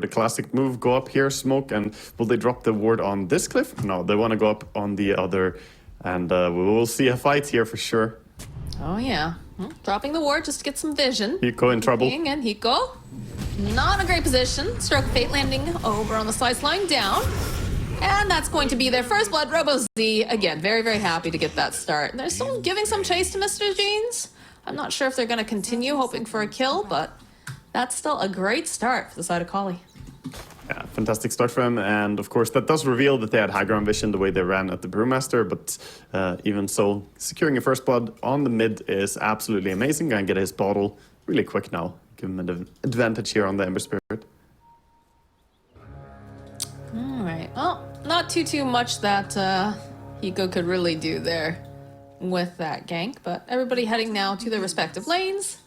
the classic move. Go up here, smoke, and will they drop the ward on this cliff? No, they want to go up on the other. And we will see a fight here for sure. Oh, yeah. Dropping the ward just to get some vision. Hiko in trouble. And Hiko, not in a great position. Stroke of Fate landing over on the slice line down. And that's going to be their first blood. Robo-Z, again, very, very happy to get that start. They're still giving some chase to Mr. Jeans. I'm not sure if they're going to continue hoping for a kill, but that's still a great start for the side of Qhali. Yeah, fantastic start for him. And of course, that does reveal that they had high ground vision the way they ran at the Brewmaster. But even so, securing a first blood on the mid is absolutely amazing. Gonna get his bottle really quick now. Give him an advantage here on the Ember Spirit. Alright, well, not too much that Hiko could really do there with that gank, but everybody heading now to their respective lanes.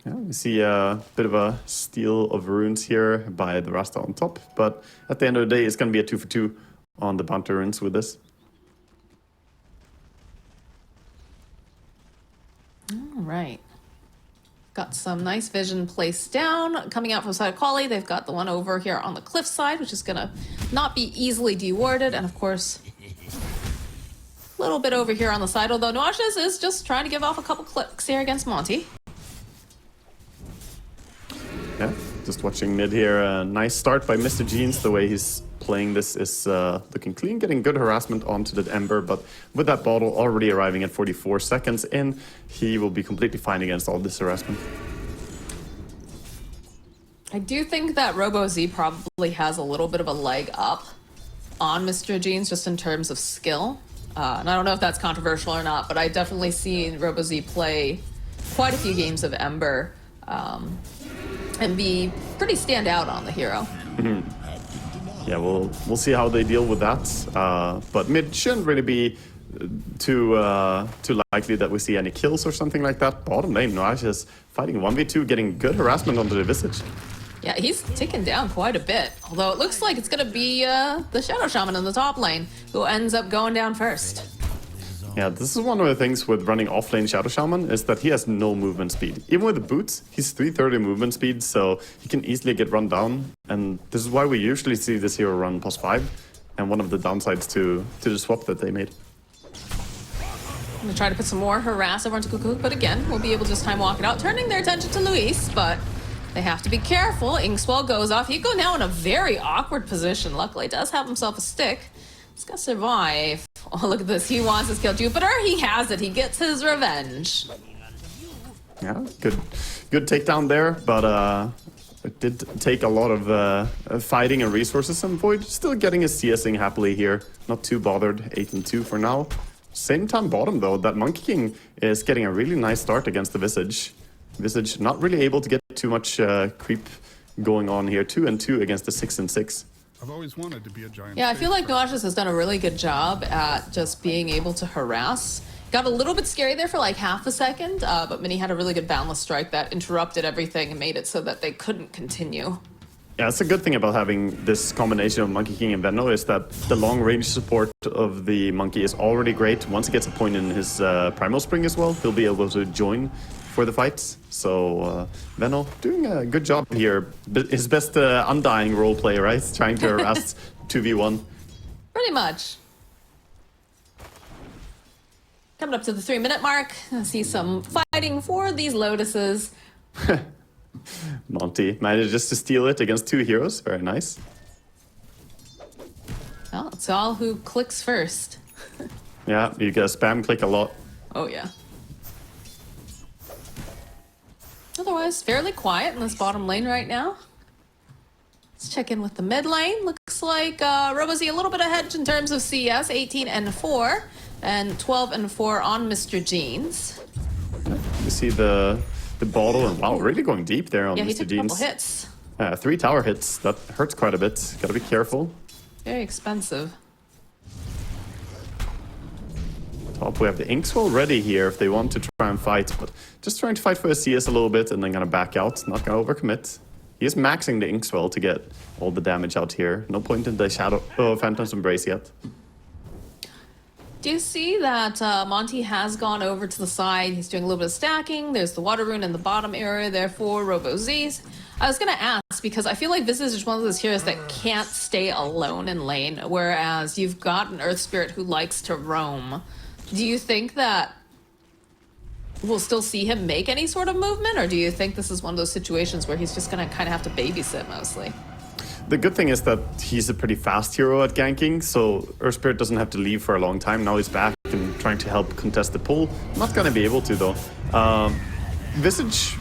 Yeah, we see a bit of a steal of runes here by the Rasta on top, but at the end of the day, it's going to be a 2-for-2 on the bounty runes with this. Alright. Got some nice vision placed down. Coming out from the side of Qhali, they've got the one over here on the cliff side, which is going to not be easily dewarded. And of course, a little bit over here on the side, although Nuashes is just trying to give off a couple clicks here against Monty. Yeah, just watching mid here. A nice start by Mr. Jeans. The way he's playing this is looking clean, getting good harassment onto the Ember, but with that bottle already arriving at 44 seconds in, he will be completely fine against all this harassment. I do think that Robo-Z probably has a little bit of a leg up on Mr. Jeans just in terms of skill. And I don't know if that's controversial or not, but I definitely see Robo-Z play quite a few games of Ember and be pretty stand out on the hero. Yeah, we'll see how they deal with that. But mid shouldn't really be too likely that we see any kills or something like that. Bottom lane, Noaj is fighting 1v2, getting good harassment onto the Visage. Yeah, he's taken down quite a bit. Although it looks like it's going to be the Shadow Shaman in the top lane who ends up going down first. Yeah, this is one of the things with running off-lane Shadow Shaman is that he has no movement speed. Even with the boots, he's 330 movement speed, so he can easily get run down. And this is why we usually see this hero run pos 5, and one of the downsides to the swap that they made. I'm going to try to put some more harass over onto Cuckoo, but again, we'll be able to just time walk it out, turning their attention to Luis, but they have to be careful. Inkswell goes off. Hiko now in a very awkward position. Luckily, does have himself a stick. He's got to survive. Oh, look at this. He wants to kill Jupiter. He has it. He gets his revenge. Yeah, good takedown there, but it did take a lot of fighting and resources. And Void still getting his CSing happily here. Not too bothered. 8-2 for now. Same time bottom, though. That Monkey King is getting a really nice start against the Visage. Visage not really able to get too much creep going on here. 2-2 against the 6-6. I've always wanted to be a giant. Yeah, I feel like Nuashes has done a really good job at just being able to harass. Got a little bit scary there for like half a second, but Mini had a really good boundless strike that interrupted everything and made it so that they couldn't continue. Yeah, it's a good thing about having this combination of Monkey King and Venno is that the long range support of the Monkey is already great. Once he gets a point in his Primal Spring as well, he'll be able to join for the fights. So Venno doing a good job here. His best undying role play, right? Trying to harass 2v1. Pretty much. Coming up to the 3-minute mark. I see some fighting for these Lotuses. Monty manages to steal it against 2 heroes. Very nice. Well, it's all who clicks first. Yeah, you gotta spam click a lot. Oh, yeah. Otherwise, fairly quiet in this bottom lane right now. Let's check in with the mid lane. Looks like Robo-Z a little bit ahead in terms of CS, 18-4, and 12-4 on Mr. Jeans. You see the bottle, and wow, really going deep there on Yeah, Mr. he took Jeans. a couple hits. 3 tower hits, that hurts quite a bit. Gotta be careful. Very expensive. Top, we have the Inkswell ready here if they want to try and fight, but just trying to fight for a CS a little bit and then gonna back out, not gonna overcommit. He is maxing the Inkswell to get all the damage out here. No point in the Shadow Phantom's Embrace yet. Do you see that Monty has gone over to the side? He's doing a little bit of stacking. There's the water rune in the bottom area there for RoboZ's. I was going to ask, because I feel like this is just one of those heroes that can't stay alone in lane, whereas you've got an Earth Spirit who likes to roam. Do you think that we'll still see him make any sort of movement, or do you think this is one of those situations where he's just going to kind of have to babysit mostly? The good thing is that he's a pretty fast hero at ganking, so Earth Spirit doesn't have to leave for a long time. Now he's back and trying to help contest the pull. Not going to be able to, though. Visage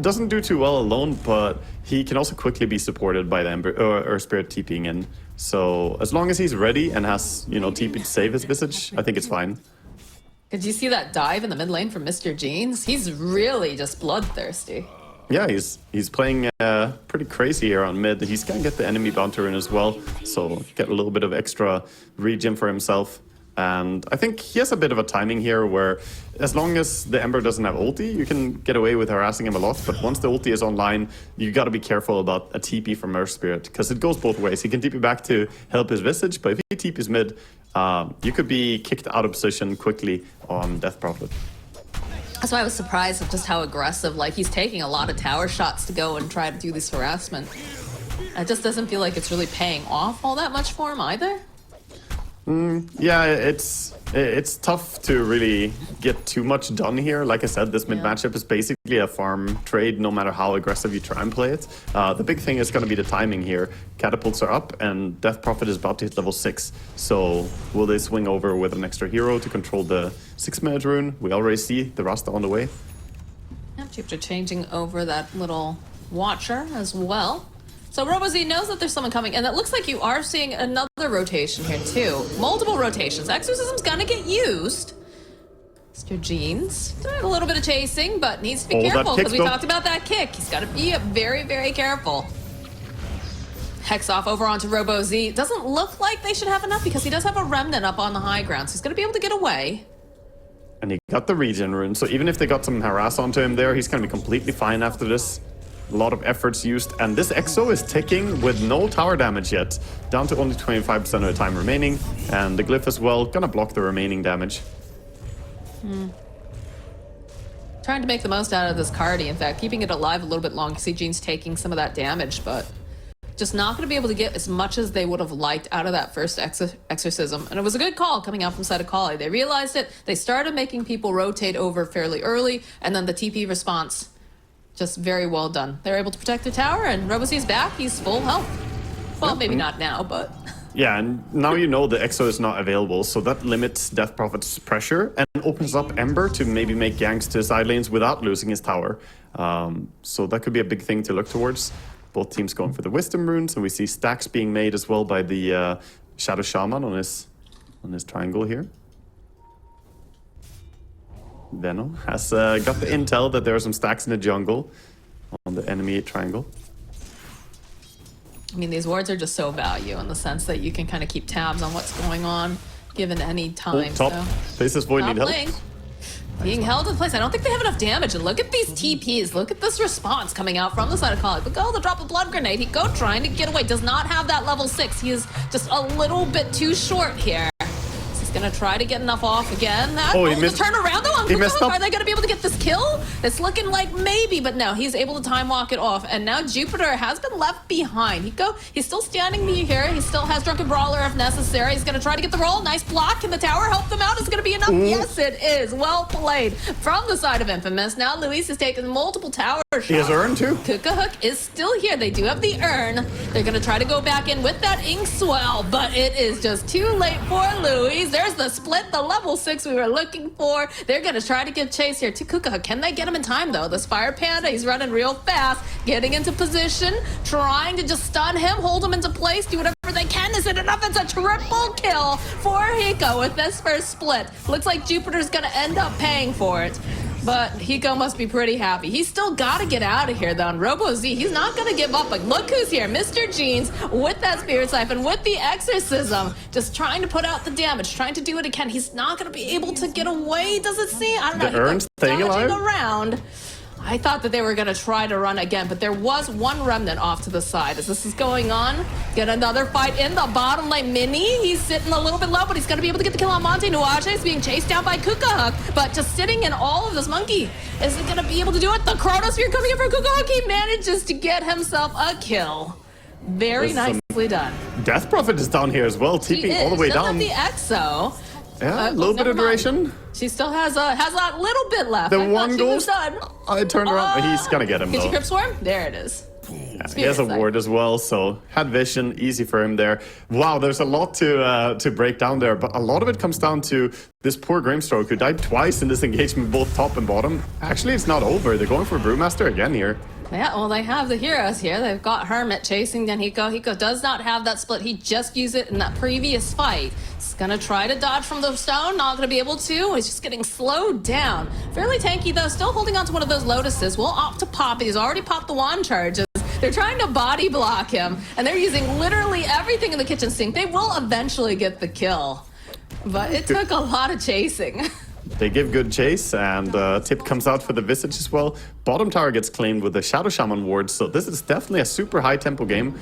doesn't do too well alone, but he can also quickly be supported by the Earth Spirit TPing in. So as long as he's ready and has, TP to save his Visage, I think it's fine. Did you see that dive in the mid lane from Mr. Jeans? He's really just bloodthirsty. Yeah, he's playing pretty crazy here on mid. He's going to get the enemy bouncer in as well, so get a little bit of extra regen for himself. And I think he has a bit of a timing here where as long as the Ember doesn't have ulti, you can get away with harassing him a lot. But once the ulti is online, you got to be careful about a TP from Earth Spirit, because it goes both ways. He can TP back to help his Visage, but if he TPs mid, you could be kicked out of position quickly on Death Prophet. That's why I was surprised at just how aggressive, like he's taking a lot of tower shots to go and try to do this harassment. It just doesn't feel like it's really paying off all that much for him either. Yeah, it's tough to really get too much done here. Like I said, this mid matchup is basically a farm trade no matter how aggressive you try and play it. The big thing is going to be the timing here. Catapults are up and Death Prophet is about to hit level 6. So will they swing over with an extra hero to control the 6-minute rune? We already see the Rasta on the way. Yep, Jupiter changing over that little Watcher as well. So RoboZ knows that there's someone coming, and it looks like you are seeing another rotation here too. Multiple rotations. Exorcism's gonna get used. Mr. Jeans doing a little bit of chasing, but needs to be careful because we talked about that kick. He's got to be very, very careful. Hex off over onto RoboZ. Doesn't look like they should have enough because he does have a remnant up on the high ground, so he's gonna be able to get away. And he got the regen rune, so even if they got some harass onto him there, he's gonna be completely fine after this. A lot of efforts used, and this Exo is ticking with no tower damage yet. Down to only 25% of the time remaining, and the Glyph as well, gonna block the remaining damage. Trying to make the most out of this Qhali, in fact, keeping it alive a little bit long. You see Jean's taking some of that damage, but just not going to be able to get as much as they would have liked out of that first exorcism. And it was a good call coming out from side of Qhali. They realized it, they started making people rotate over fairly early, and then the TP response, just very well done. They're able to protect the tower, and RoboZ's back. He's full health. Well, maybe not now, but... Yeah, and now you know the Exo is not available, so that limits Death Prophet's pressure and opens up Ember to maybe make ganks to side lanes without losing his tower. So that could be a big thing to look towards. Both teams going for the Wisdom runes, and we see stacks being made as well by the Shadow Shaman on his triangle here. Venom has got the intel that there are some stacks in the jungle on the enemy triangle. I mean, these wards are just so value in the sense that you can kind of keep tabs on what's going on given any time. Top. Faceless Void need help. Being held in place. I don't think they have enough damage. And look at these TPs. Look at this response coming out from the side of Qhali. But go, the drop of blood grenade. He go trying to get away. Does not have that level 6. He is just a little bit too short here. Gonna try to get enough off again. He missed. The turnaround though on He messed up. Are they gonna be able to get this kill? It's looking like maybe, but no, he's able to time walk it off. And now Jupiter has been left behind. He's still standing here. He still has Drunken Brawler if necessary. He's gonna try to get the roll. Nice block. Can the tower help them out? Is it gonna be enough? Ooh. Yes, it is. Well played from the side of Infamous. Now Luis has taken multiple tower shots. He has Urn too. Cook is still here. They do have the Urn. They're gonna try to go back in with that Ink Swell, but it is just too late for Luis. There's the split, the level 6 we were looking for. They're gonna try to get chase here to Kuka. Can they get him in time though? The Spire Panda, he's running real fast, getting into position, trying to just stun him, hold him into place, do whatever they can. Is it enough? It's a triple kill for Hiko with this first split. Looks like Jupiter's gonna end up paying for it. But Hiko must be pretty happy. He's still got to get out of here, though. And RoboZ, he's not going to give up. But look who's here. Mr. Jeans with that Spirit Siphon, with the Exorcism. Just trying to put out the damage, trying to do it again. He's not going to be able to get away, does it seem? I don't know. The Urn's staying alive? Around. I thought that they were going to try to run again, but there was one remnant off to the side. As this is going on, get another fight in the bottom lane. Mini, he's sitting a little bit low, but he's going to be able to get the kill on Monte. Nuage is being chased down by Kukahuk, but just sitting in all of this monkey. Is it going to be able to do it? The Chronosphere coming in from Kukahuk. He manages to get himself a kill. Very nicely done. Death Prophet is down here as well, TPing all the way down. The Exo. Yeah, a little bit of duration. She still has a little bit left. The one goes. Done. I turned around. He's gonna get him Get though. your Crypt Swarm? There it is. Yeah, he has a ward as well, so had vision, easy for him there. Wow, there's a lot to break down there, but a lot of it comes down to this poor Grimstroke who died twice in this engagement, both top and bottom. Actually, it's not over. They're going for Brewmaster again here. Yeah, well, they have the heroes here. They've got Hermit chasing down Hiko. Hiko does not have that split. He just used it in that previous fight. He's gonna try to dodge from the stone, not gonna be able to. He's just getting slowed down. Fairly tanky though, still holding on to one of those Lotuses. Will opt to pop it. He's already popped the wand charges. They're trying to body block him, and they're using literally everything in the kitchen sink. They will eventually get the kill, but it took a lot of chasing. They give good chase, and tip comes out for the Visage as well. Bottom tower gets claimed with the Shadow Shaman ward, so this is definitely a super high tempo game.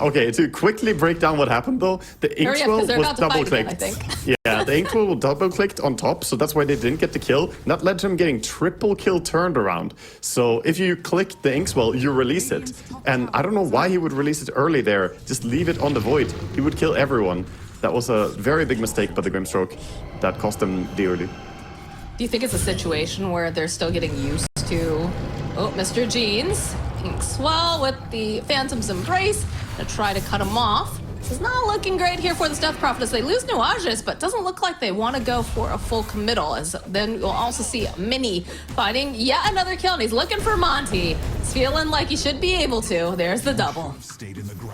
Okay, to quickly break down what happened though, the Inkswell was double clicked. Yeah, the Inkswell was double clicked on top, so that's why they didn't get the kill. That led to him getting triple kill turned around. So if you click the Inkswell, you release it. And I don't know why he would release it early there. Just leave it on the void. He would kill everyone. That was a very big mistake by the Grimstroke that cost them dearly. Do you think it's a situation where they're still getting used to, Mr. Jeans, Inkswell with the Phantom's Embrace, to try to cut him off. This is not looking great here for the Death Prophet as they lose Nuages, but doesn't look like they want to go for a full committal, as then you'll also see Mini fighting yet another kill, and he's looking for Monty. He's feeling like he should be able to. There's the double.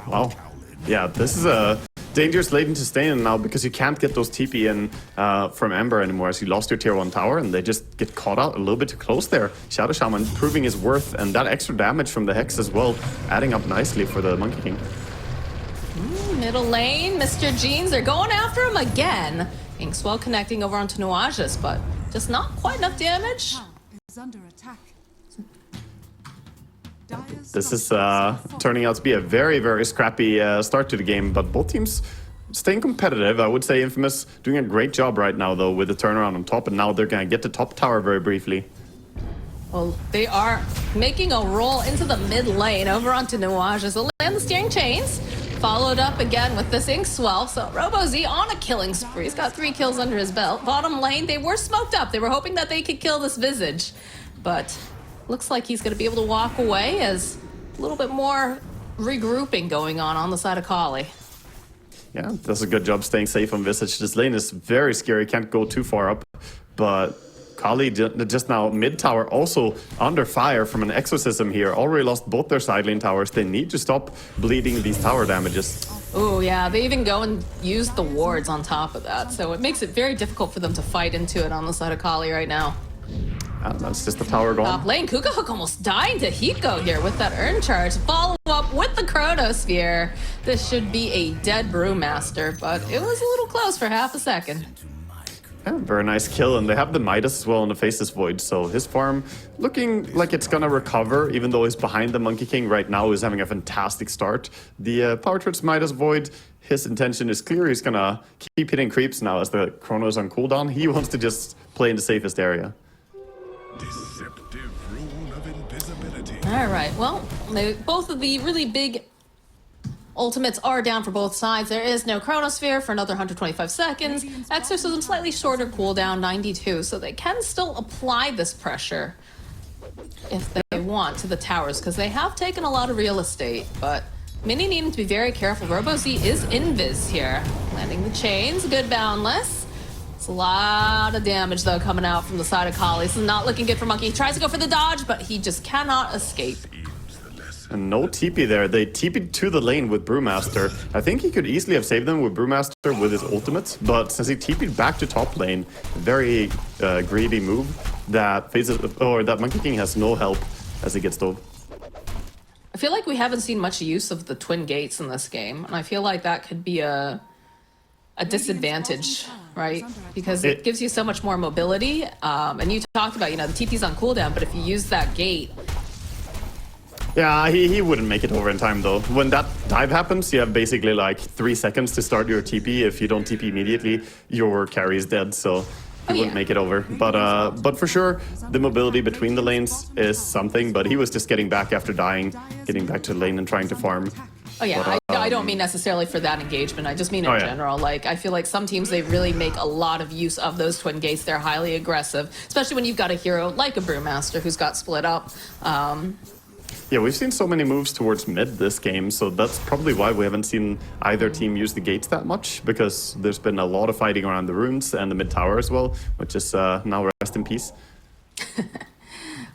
Wow. Yeah, this is a dangerous lane to stay in now because you can't get those TP in from Ember anymore as you lost your tier 1 tower and they just get caught out a little bit too close there. Shadow Shaman proving his worth and that extra damage from the Hex as well, adding up nicely for the Monkey King. Middle lane, Mr. Jeans, they're going after him again. Inkswell connecting over onto Nuages, but just not quite enough damage. Under attack. This is turning out to be a very, very scrappy start to the game, but both teams staying competitive. I would say Infamous doing a great job right now, though, with the turnaround on top, and now they're going to get the top tower very briefly. Well, they are making a roll into the mid lane over onto Nuages. They'll land the steering chains, followed up again with this Inkswell. So RoboZ on a killing spree. He's got 3 kills under his belt. Bottom lane, they were smoked up. They were hoping that they could kill this Visage, but looks like he's going to be able to walk away as a little bit more regrouping going on the side of Qhali. Yeah, does a good job staying safe on Visage. This lane is very scary, can't go too far up, but Qhali just now mid tower also under fire from an exorcism here. Already lost both their side lane towers. They need to stop bleeding these tower damages. Oh yeah, they even go and use the wards on top of that, so it makes it very difficult for them to fight into it on the side of Qhali right now. That's just the tower gone. Top lane, Kukahuk almost dying to Hiko here with that urn charge. Follow up with the Chronosphere. This should be a dead Brewmaster, but it was a little close for half a second. Yeah, very nice kill, and they have the Midas as well in the Faceless Void, so his farm looking like it's gonna recover, even though he's behind the Monkey King right now. He's having a fantastic start. The Power Trips Midas Void, his intention is clear. He's gonna keep hitting creeps now as the Chrono is on cooldown. He wants to just play in the safest area. Deceptive rule of invisibility. All right, well, both of the really big ultimates are down for both sides. There is no Chronosphere for another 125 seconds. Exorcism slightly shorter cooldown, 92, so they can still apply this pressure if they want to the towers, because they have taken a lot of real estate, but Mini needing to be very careful. RoboZ is invis here. Landing the chains, good boundless. It's a lot of damage, though, coming out from the side of Qhali. This is not looking good for Monkey. He tries to go for the dodge, but he just cannot escape. And no TP there. They TP'd to the lane with Brewmaster. I think he could easily have saved them with Brewmaster with his ultimate, but since he TP'd back to top lane, a very greedy move that that Monkey King has no help as he gets dove. I feel like we haven't seen much use of the twin gates in this game, and I feel like that could be a disadvantage right? Because it gives you so much more mobility. And you talked about, you know, the TP's on cooldown, but if you use that gate... Yeah, he wouldn't make it over in time, though. When that dive happens, you have basically like 3 seconds to start your TP. If you don't TP immediately, your carry is dead, so he wouldn't make it over. But for sure, the mobility between the lanes is something, but he was just getting back after dying, getting back to the lane and trying to farm. Oh yeah, but, I don't mean necessarily for that engagement. I just mean in general. Like, I feel like some teams, they really make a lot of use of those twin gates. They're highly aggressive, especially when you've got a hero like a Brewmaster who's got split up. Yeah, we've seen so many moves towards mid this game, so that's probably why we haven't seen either team use the gates that much, because there's been a lot of fighting around the runes and the mid tower as well, which is now rest in peace.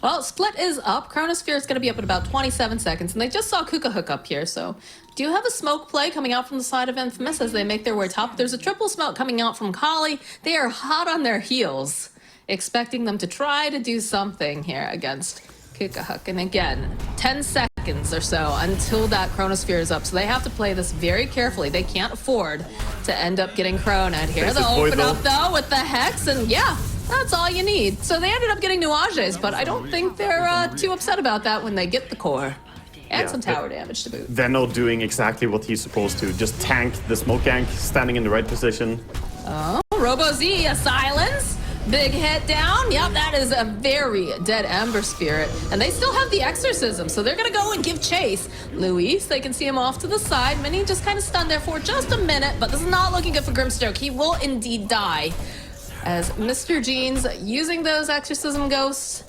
Well, split is up. Chronosphere is going to be up in about 27 seconds, and they just saw Kuka hook up here, so do you have a smoke play coming out from the side of Infamous as they make their way top? There's a triple smoke coming out from Qhali. They are hot on their heels, expecting them to try to do something here against Kuka hook. And again, 10 seconds or so until that Chronosphere is up, so they have to play this very carefully. They can't afford to end up getting chroned here. They'll open up, though, with the Hex, and yeah, that's all you need. So they ended up getting Nuages, but I don't think they're too upset about that when they get the core. And some tower damage to boot. Venno doing exactly what he's supposed to. Just tank the smoke gank, standing in the right position. Oh, Robo-Z, a silence. Big hit down. Yep, that is a very dead Ember Spirit. And they still have the Exorcism, so they're going to go and give chase. Luis, they can see him off to the side. Mini just kind of stunned there for just a minute, but this is not looking good for Grimstroke. He will indeed die. As Mr. Jeans using those Exorcism Ghosts,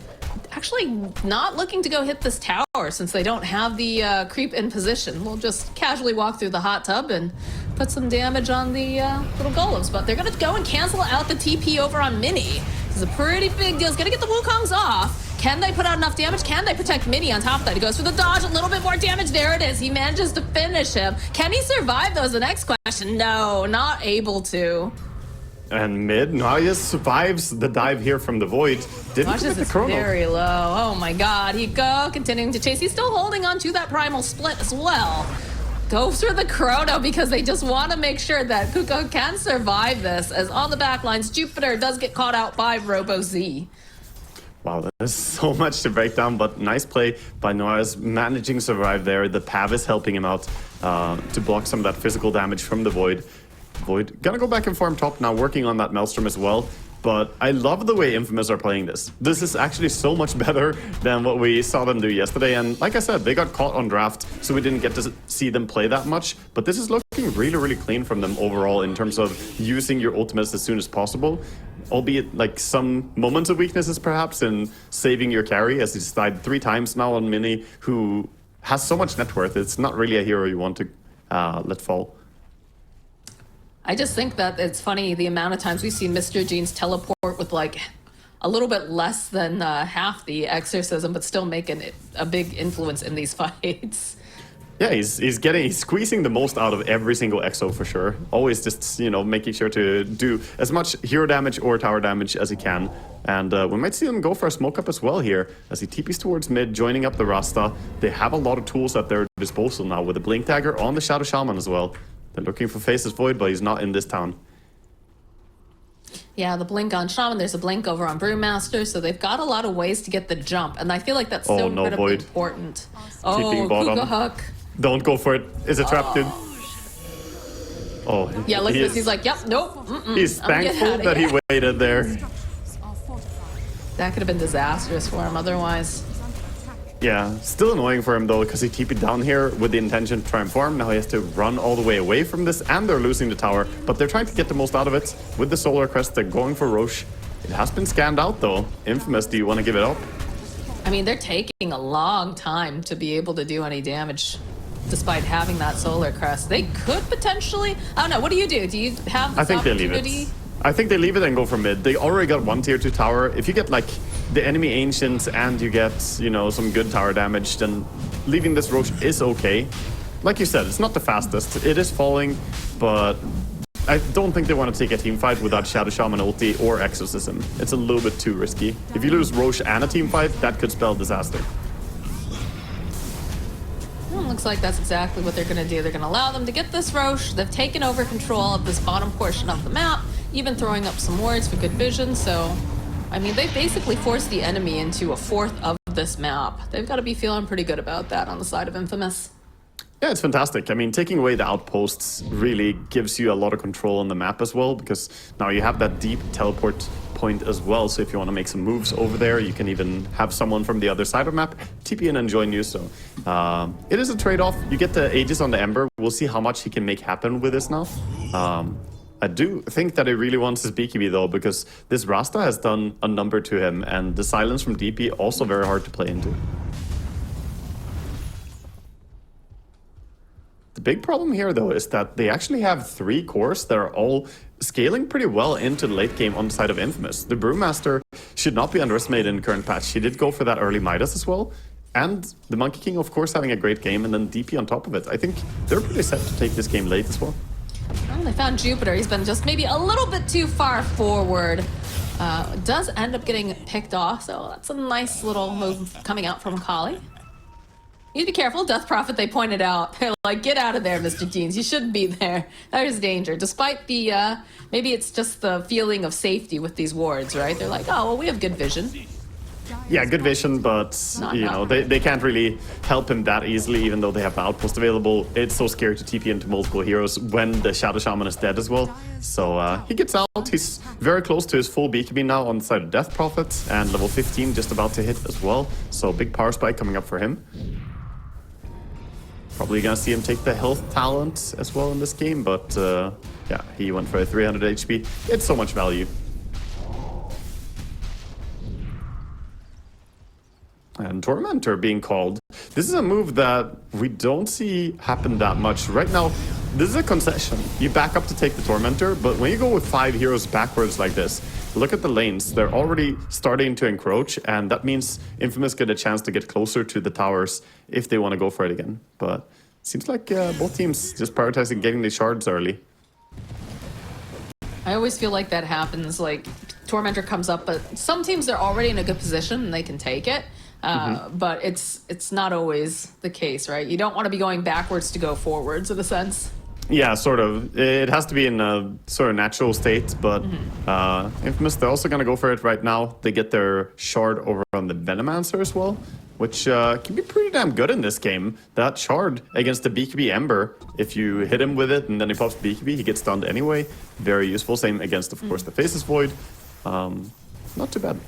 actually not looking to go hit this tower since they don't have the creep in position. We'll just casually walk through the hot tub and put some damage on the little golems, but they're gonna go and cancel out the TP over on Mini. This is a pretty big deal. It's gonna get the Wukongs off. Can they put out enough damage? Can they protect Mini on top of that? He goes for the dodge, a little bit more damage. There it is. He manages to finish him. Can he survive, though, is the next question. No, not able to. And mid, Naya survives the dive here from the Void. Didn't get the chrono. Very low. Oh my god. He continuing to chase. He's still holding on to that primal split as well. Goes for the chrono because they just want to make sure that Kuko can survive this. As on the back lines, Jupiter does get caught out by Robo-Z. Wow, there's so much to break down, but nice play by Noah's managing to survive there. The Pav is helping him out to block some of that physical damage from the Void. Void gonna go back and farm top now, working on that Maelstrom as well. But I love the way Infamous are playing this. This is actually so much better than what we saw them do yesterday. And like I said, they got caught on draft, so we didn't get to see them play that much. But this is looking really, really clean from them overall in terms of using your ultimates as soon as possible. Albeit like some moments of weaknesses perhaps in saving your carry, as he's died 3 times now on Mini, who has so much net worth. It's not really a hero you want to let fall. I just think that it's funny the amount of times we've seen Mr. Jeans teleport with like a little bit less than half the exorcism, but still making it a big influence in these fights. Yeah, he's squeezing the most out of every single exo for sure. Always just, you know, making sure to do as much hero damage or tower damage as he can. And we might see him go for a smoke up as well here as he TPs towards mid, joining up the Rasta. They have a lot of tools at their disposal now with the Blink Dagger on the Shadow Shaman as well. They're looking for Faceless Void, but he's not in this town. Yeah, the blink on Shaman, there's a blink over on Brewmaster, so they've got a lot of ways to get the jump, and I feel like that's so incredibly important. Keeping bottom. Kuka hook. Don't go for it. It's a trap, dude. Oh, yeah, look at this. He's like, yep, nope. He's thankful that he waited there. That could have been disastrous for him otherwise. Yeah, still annoying for him though, because he TP'd down here with the intention to try and farm. Now he has to run all the way away from this, and they're losing the tower, but they're trying to get the most out of it. With the Solar Crest, they're going for Roche. It has been scanned out though. Infamous, do you want to give it up? I mean, they're taking a long time to be able to do any damage, despite having that Solar Crest. They could potentially... I don't know, what do? Do you have this opportunity? I think they leave it and go for mid. They already got 1 tier 2 tower. If you get like the enemy ancients and you get, you know, some good tower damage, then leaving this Roche is okay. Like you said, it's not the fastest. It is falling, but I don't think they want to take a team fight without Shadow Shaman ulti or Exorcism. It's a little bit too risky. If you lose Roche and a team fight, that could spell disaster. Well, looks like that's exactly what they're going to do. They're going to allow them to get this Roche. They've taken over control of this bottom portion of the map. even throwing up some wards for good vision. So, I mean, they basically forced the enemy into a fourth of this map. They've got to be feeling pretty good about that on the side of Infamous. Yeah, it's fantastic. I mean, taking away the outposts really gives you a lot of control on the map as well, because now you have that deep teleport point as well. So if you want to make some moves over there, you can even have someone from the other side of the map TP in and join you. So it is a trade-off. You get the Aegis on the Ember. We'll see how much he can make happen with this now. I do think that he really wants his BKB though, because this Rasta has done a number to him, and the silence from DP also very hard to play into. The big problem here, though, is that they actually have 3 cores that are all scaling pretty well into the late game on the side of Infamous. The Brewmaster should not be underestimated in the current patch. He did go for that early Midas as well. And the Monkey King, of course, having a great game, and then DP on top of it. I think they're pretty set to take this game late as well. Well, they found Jupiter. He's been just maybe a little bit too far forward. Does end up getting picked off, so that's a nice little move coming out from Qhali. You need to be careful. Death Prophet, they pointed out. They're like, get out of there, Mr. Jeans. You shouldn't be there. There's danger. Despite the, maybe it's just the feeling of safety with these wards, right? They're like, oh, well, we have good vision. Yeah, good vision, but, you know, they can't really help him that easily, even though they have the outpost available. It's so scary to TP into multiple heroes when the Shadow Shaman is dead as well. So he gets out. He's very close to his full BKB now on the side of Death Prophet, and level 15 just about to hit as well. So big power spike coming up for him. Probably gonna see him take the health talent as well in this game, but yeah, he went for a 300 HP. It's so much value. And Tormentor being called. This is a move that we don't see happen that much. Right now, this is a concession. You back up to take the Tormentor, but when you go with 5 heroes backwards like this, look at the lanes. They're already starting to encroach, and that means Infamous get a chance to get closer to the towers if they want to go for it again. But it seems like both teams just prioritizing getting the shards early. I always feel like that happens. Like, Tormentor comes up, but some teams are already in a good position and they can take it. But it's not always the case, right? You don't want to be going backwards to go forwards, in a sense. Yeah, sort of. It has to be in a sort of natural state, but Infamous, they're also going to go for it right now. They get their shard over on the Venomancer as well, which can be pretty damn good in this game. That shard against the BKB Ember, if you hit him with it and then he pops BKB, he gets stunned anyway. Very useful. Same against, of course, the Faceless Void. Not too bad.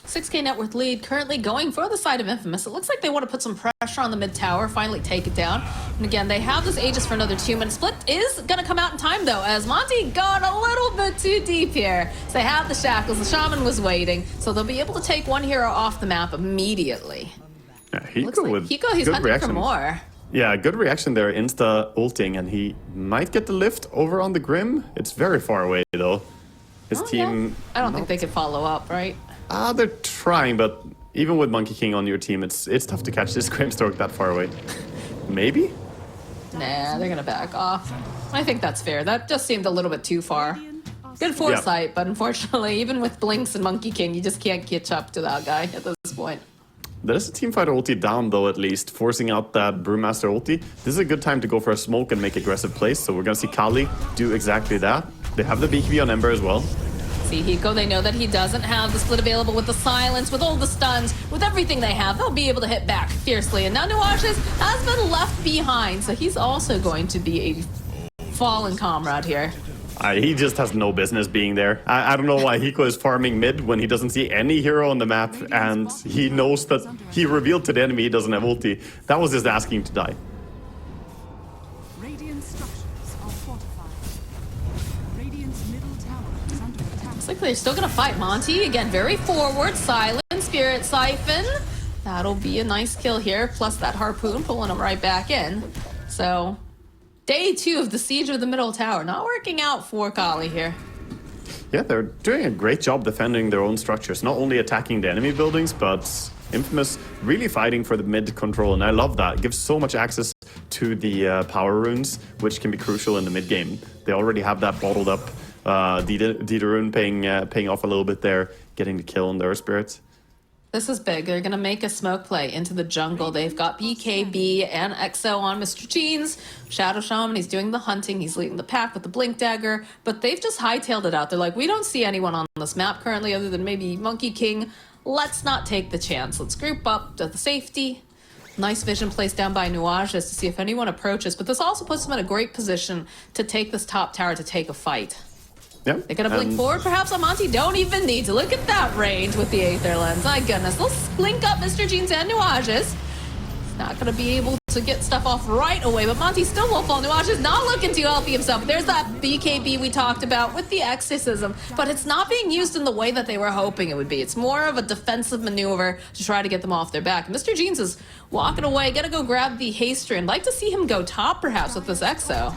6K net worth lead currently going for the side of Infamous. It looks like they want to put some pressure on the mid tower, finally take it down. And again, they have this Aegis for another 2 minutes. Split is going to come out in time, though, as Monty got a little bit too deep here. So they have the shackles. The Shaman was waiting, so they'll be able to take one hero off the map immediately. Yeah, Hiko he's hunting for more. Yeah, good reaction there, insta ulting, and he might get the lift over on the Grim. It's very far away, though. His team... Yeah. I don't think they could follow up, right? They're trying, but even with Monkey King on your team, it's tough to catch this Grimstroke that far away. Maybe? Nah, they're gonna back off. I think that's fair. That just seemed a little bit too far. Good foresight, but unfortunately, even with Blinks and Monkey King, you just can't catch up to that guy at this point. There is a teamfighter ulti down, though, at least, forcing out that Brewmaster ulti. This is a good time to go for a smoke and make aggressive plays, so we're gonna see Qhali do exactly that. They have the BKB on Ember as well. See Hiko, they know that he doesn't have the split available with the silence, with all the stuns, with everything they have. They'll be able to hit back fiercely. And now Nuashes has been left behind, so he's also going to be a fallen comrade here. He just has no business being there. I don't know why Hiko is farming mid when he doesn't see any hero on the map, and he knows that he revealed to the enemy he doesn't have ulti. That was just asking to die. Looks like they're still gonna fight. Monty, again, very forward, silent, Spirit Siphon. That'll be a nice kill here, plus that Harpoon pulling him right back in. So, day 2 of the Siege of the Middle Tower. Not working out for Qhali here. Yeah, they're doing a great job defending their own structures. Not only attacking the enemy buildings, but Infamous really fighting for the mid control. And I love that. It gives so much access to the power runes, which can be crucial in the mid game. They already have that bottled up. Dita rune paying off a little bit there, getting the kill on their spirits. This is big. They're going to make a smoke play into the jungle. They've got BKB and EXO on Mr. Jeans. Shadow Shaman, he's doing the hunting. He's leading the pack with the Blink Dagger. But they've just hightailed it out. They're like, we don't see anyone on this map currently other than maybe Monkey King. Let's not take the chance. Let's group up to the safety. Nice vision placed down by Nuages to see if anyone approaches. But this also puts them in a great position to take this top tower to take a fight. Yeah. They're gonna blink forward, perhaps. Amonti don't even need to look at that range with the Aether Lens. My goodness, they'll blink up Mr. Jeans and Nuages. He's not gonna be able to get stuff off right away, but Monty still won't fall. Nuages not looking too healthy himself. There's that BKB we talked about with the exorcism, but it's not being used in the way that they were hoping it would be. It's more of a defensive maneuver to try to get them off their back. Mr. Jeans is walking away, gonna go grab the haster, and like to see him go top perhaps with this Exo.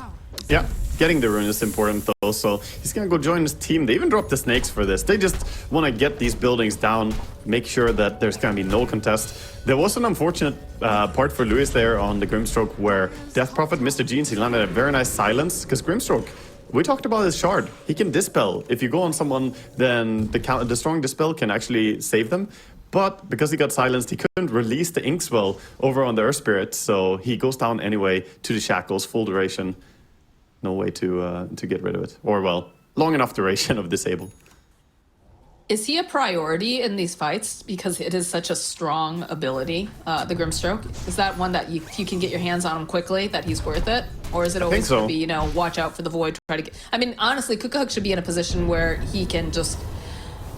Yeah. Getting the rune is important though, so he's gonna go join his team. They even dropped the snakes for this. They just want to get these buildings down, make sure that there's gonna be no contest. There was an unfortunate part for Lewis there on the Grimstroke where Death Prophet, Mr. Jeans, he landed a very nice silence, because Grimstroke, we talked about his shard. He can dispel. If you go on someone, then the strong dispel can actually save them. But because he got silenced, he couldn't release the Inkswell over on the Earth Spirit, so he goes down anyway to the Shackles, full duration. No way to get rid of it. Or, well, long enough duration of disable. Is he a priority in these fights because it is such a strong ability, the Grimstroke? Is that one that you can get your hands on him quickly, that he's worth it? Or is it always going to be, you know, watch out for the void, try to get... I mean, honestly, Cookahuk should be in a position where he can just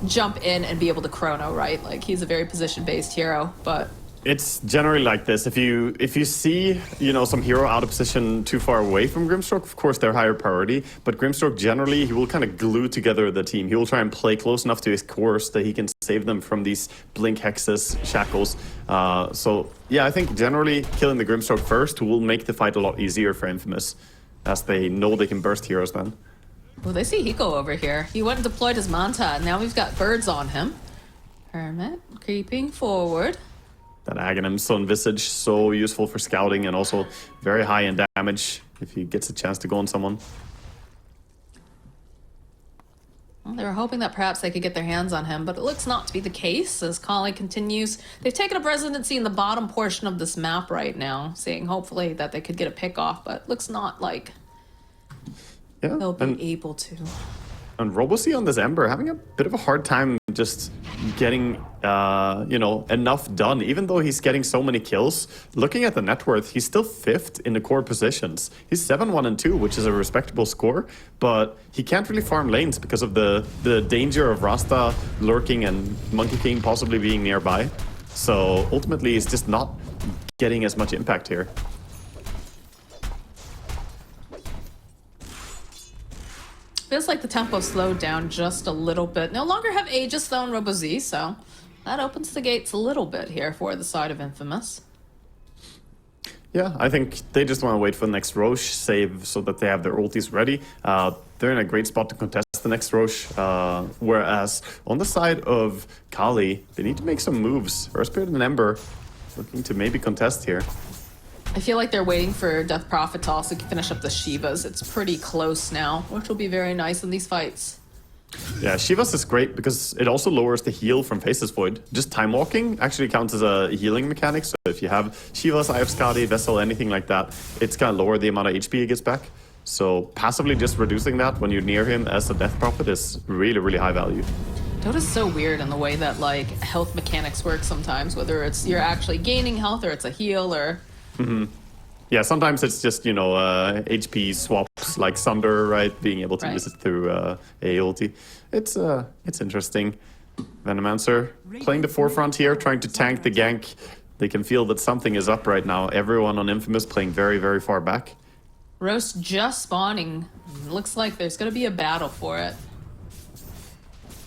jump in and be able to chrono, right? Like, he's a very position-based hero, but... It's generally like this. If you see, you know, some hero out of position too far away from Grimstroke, of course they're higher priority. But Grimstroke generally, he will kind of glue together the team. He will try and play close enough to his course that he can save them from these blink hexes, shackles. So yeah, I think generally killing the Grimstroke first will make the fight a lot easier for Infamous, as they know they can burst heroes then. Well, they see Hiko over here. He went and deployed his Manta, and now we've got birds on him. Hermit creeping forward. That Aghanim Sun Visage, so useful for scouting and also very high in damage if he gets a chance to go on someone. Well, they were hoping that perhaps they could get their hands on him, but it looks not to be the case as Qhali continues. They've taken up residency in the bottom portion of this map right now, saying hopefully that they could get a pick off, but it looks not like they'll be able to. And Robocy on this Ember having a bit of a hard time just getting, you know, enough done. Even though he's getting so many kills, looking at the net worth, he's still 5th in the core positions. He's 7-1-2, which is a respectable score, but he can't really farm lanes because of the danger of Rasta lurking and Monkey King possibly being nearby. So ultimately, he's just not getting as much impact here. Feels like the tempo slowed down just a little bit. No longer have Aegis though in Robo-Z, so that opens the gates a little bit here for the side of Infamous. Yeah, I think they just want to wait for the next Roche save so that they have their ultis ready. They're in a great spot to contest the next Roche, whereas on the side of Qhali, they need to make some moves. Earth Spirit and Ember looking to maybe contest here. I feel like they're waiting for Death Prophet to also finish up the Shivas. It's pretty close now, which will be very nice in these fights. Yeah, Shivas is great because it also lowers the heal from Faceless Void. Just time walking actually counts as a healing mechanic, so if you have Shivas, Eye of Skadi, Vessel, anything like that, it's gonna lower the amount of HP he gets back. So passively just reducing that when you're near him as a Death Prophet is really, really high value. Dota's so weird in the way that like health mechanics work sometimes, whether it's you're actually gaining health or it's a heal or... Yeah, sometimes it's just, you know, HP swaps like Sunder, right? Being able to use it through a ulti. It's interesting. Venomancer playing the forefront here, trying to tank the gank. They can feel that something is up right now. Everyone on Infamous playing very, very far back. Roast just spawning. Looks like there's going to be a battle for it.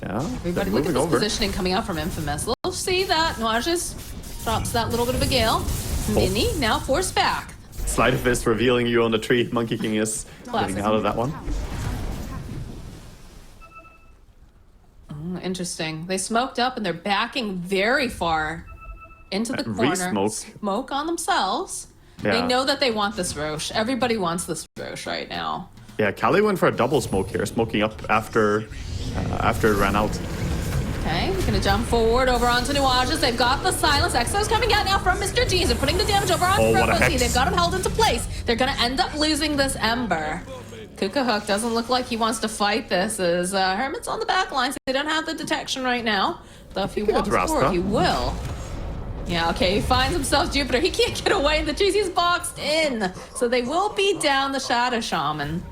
Yeah, everybody look at this positioning coming out from Infamous. We'll see that. Nuages drops that little bit of a gale. Mini now forced back. Sleight of Fist revealing you on the tree. Monkey King is getting out of that one. Interesting. They smoked up and they're backing very far into the corner. Smoke on themselves. Yeah. They know that they want this Roche. Everybody wants this Roche right now. Yeah, Qhali went for a double smoke here, smoking up after it ran out. Okay, we're gonna jump forward over onto Nuages. They've got the silence. Exo's coming out now from Mr. Jeans. They're putting the damage over onto Roboty. They've got him held into place. They're gonna end up losing this Ember. Kukahook doesn't look like he wants to fight this as Hermit's on the back line, so they don't have the detection right now. Though if he wants to, he will. Yeah, okay, he finds himself Jupiter. He can't get away in the trees. He's boxed in. So they will beat down the Shadow Shaman.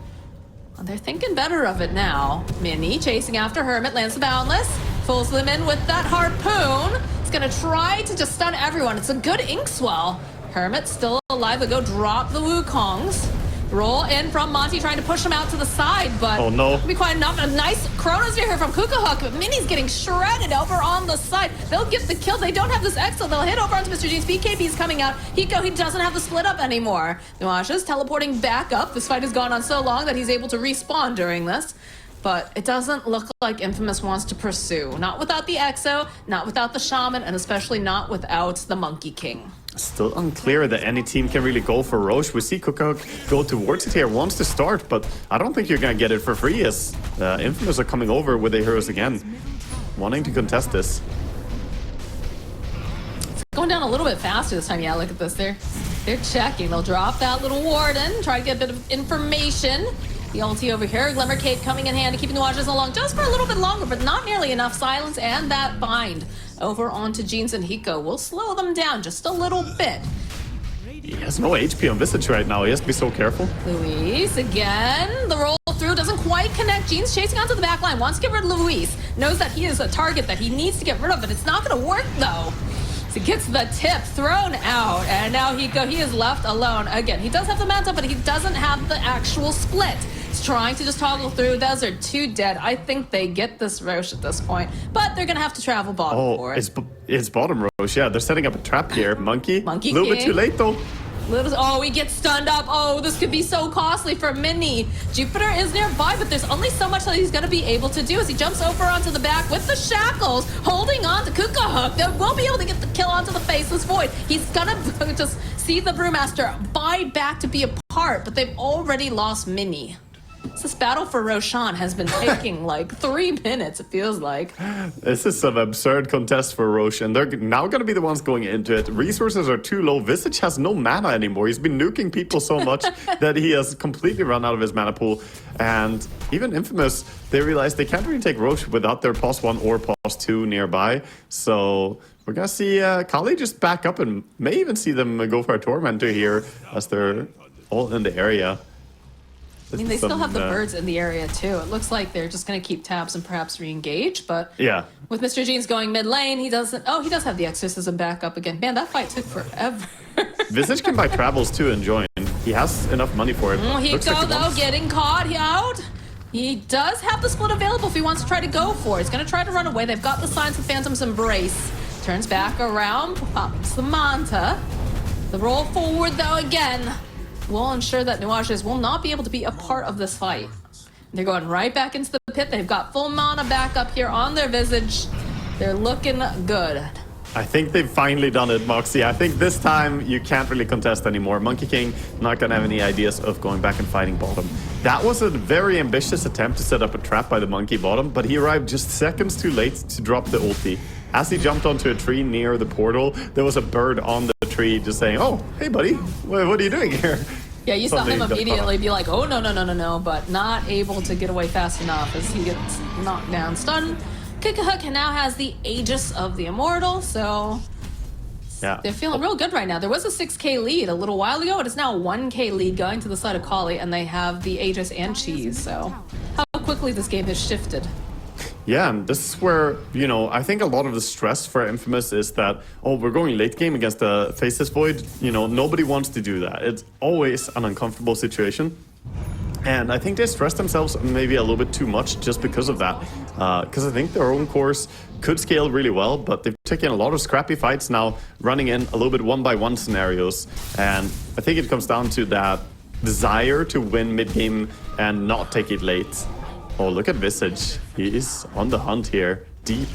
They're thinking better of it now. Mini chasing after Hermit, lands the Boundless, pulls them in with that harpoon. He's gonna try to just stun everyone. It's a good Inkswell. Hermit still alive. They go drop the Wukongs. Roll in from Monty, trying to push him out to the side, but oh no, be quite enough. A nice Chronos here from Kukahook, but Mini's getting shredded over on the side. They'll get the kill. They don't have this Exo. They'll hit over onto Mr. G's. BKB's coming out. Hiko, he doesn't have the split up anymore. Nuage's teleporting back up. This fight has gone on so long that he's able to respawn during this. But it doesn't look like Infamous wants to pursue. Not without the Exo, not without the Shaman, and especially not without the Monkey King. Still unclear that any team can really go for Roche. We see Kukahook go towards it here, wants to start, but I don't think you're going to get it for free as Infamous are coming over with their heroes again, wanting to contest this. It's going down a little bit faster this time. Yeah, look at this. They're checking. They'll drop that little Warden, try to get a bit of information. The ulti over here, Glimmer Cape coming in handy, keeping the Watchers along just for a little bit longer, but not nearly enough silence, and that bind over onto Jeans and Hiko will slow them down just a little bit. He has no HP on Visage right now. He has to be so careful. Luis again. The roll through doesn't quite connect. Jeans chasing onto the back line. Wants to get rid of Luis. Knows that he is a target that he needs to get rid of, but it's not going to work though. So he gets the tip thrown out, and now he is left alone again. He does have the mantle, but he doesn't have the actual split. He's trying to just toggle through. Those are two dead. I think they get this Roche at this point, but they're going to have to travel bottom for it. It's bottom Roche. Yeah, they're setting up a trap here. Monkey a little bit too late though. Oh, he gets stunned up. Oh, this could be so costly for Mini. Jupiter is nearby, but there's only so much that he's going to be able to do as he jumps over onto the back with the shackles, holding on to Kukahook. They won't be able to get the kill onto the Faceless Void. He's going to just see the Brewmaster buy back to be a part, but they've already lost Mini. This battle for Roshan has been taking like 3 minutes, it feels like. This is an absurd contest for Roche, and they're now going to be the ones going into it. Resources are too low. Visage has no mana anymore. He's been nuking people so much that he has completely run out of his mana pool. And even Infamous, they realize they can't really take Roche without their +1 or +2 nearby. So we're going to see Qhali just back up and may even see them go for a Tormentor here as they're all in the area. I mean, they still have the birds in the area, too. It looks like they're just going to keep tabs and perhaps re-engage, but yeah, with Mr. Jeans going mid lane, he doesn't... Oh, he does have the Exorcism back up again. Man, that fight took forever. Visage can buy travels, too, and join. He has enough money for it. Hiko, though, getting caught out. He does have the split available if he wants to try to go for it. He's going to try to run away. They've got the signs of Phantom's Embrace. Turns back around, pops the Manta. The roll forward, though, again, will ensure that Nuages will not be able to be a part of this fight. They're going right back into the pit. They've got full mana back up here on their Visage. They're looking good. I think they've finally done it, Moxie. I think this time you can't really contest anymore. Monkey King not going to have any ideas of going back and fighting bottom. That was a very ambitious attempt to set up a trap by the Monkey bottom, but he arrived just seconds too late to drop the ulti. As he jumped onto a tree near the portal, there was a bird on the tree just saying, "Oh, hey buddy, what are you doing here?" Yeah, you saw him immediately be like, "Oh, no," but not able to get away fast enough as he gets knocked down. Stunned. Kukahook now has the Aegis of the Immortal, so yeah, they're feeling real good right now. There was a 6k lead a little while ago. It is now a 1k lead going to the side of Qhali, and they have the Aegis and Cheese, so how quickly this game has shifted. Yeah, and this is where, you know, I think a lot of the stress for Infamous is that, oh, we're going late game against the Faceless Void. You know, nobody wants to do that. It's always an uncomfortable situation. And I think they stress themselves maybe a little bit too much just because of that. Because I think their own course could scale really well, but they've taken a lot of scrappy fights now, running in a little bit one-by-one scenarios. And I think it comes down to that desire to win mid-game and not take it late. Oh, look at Visage. He is on the hunt here, deep.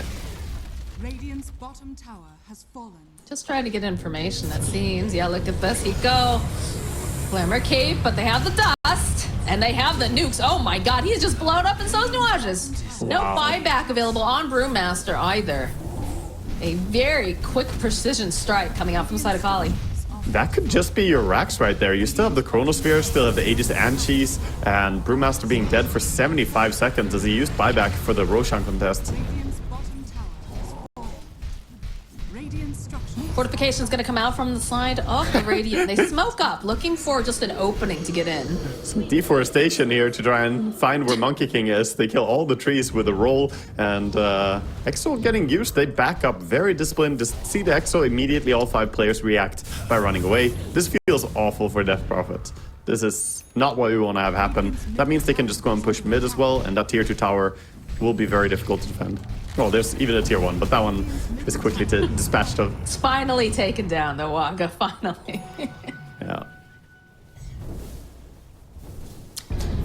Radiant's bottom tower has fallen. Just trying to get information, it seems. Yeah, look at this. Hiko. Glamour Cape, but they have the dust. And they have the nukes. Oh my god, he's just blown up and so is Nuages. No Wow. buyback available on Brewmaster either. A very quick precision strike coming out from the side of Qhali. That could just be your racks right there. You still have the Chronosphere, still have the Aegis and Cheese, and Brewmaster being dead for 75 seconds as he used buyback for the Roshan contest. Radiant's bottom tower has fallen. Radiant structures. Fortification's gonna come out from the side of the Radiant. They smoke up, looking for just an opening to get in. Some deforestation here to try and find where Monkey King is. They kill all the trees with a roll, and Exo getting used. They back up, very disciplined. Just see the Exo immediately. All 5 players react by running away. This feels awful for Death Prophet. This is not what we want to have happen. That means they can just go and push mid as well, and that tier 2 tower will be very difficult to defend. Well, there's even a tier 1, but that one is quickly dispatched of. It's finally taken down, though, Waka. Finally. Yeah.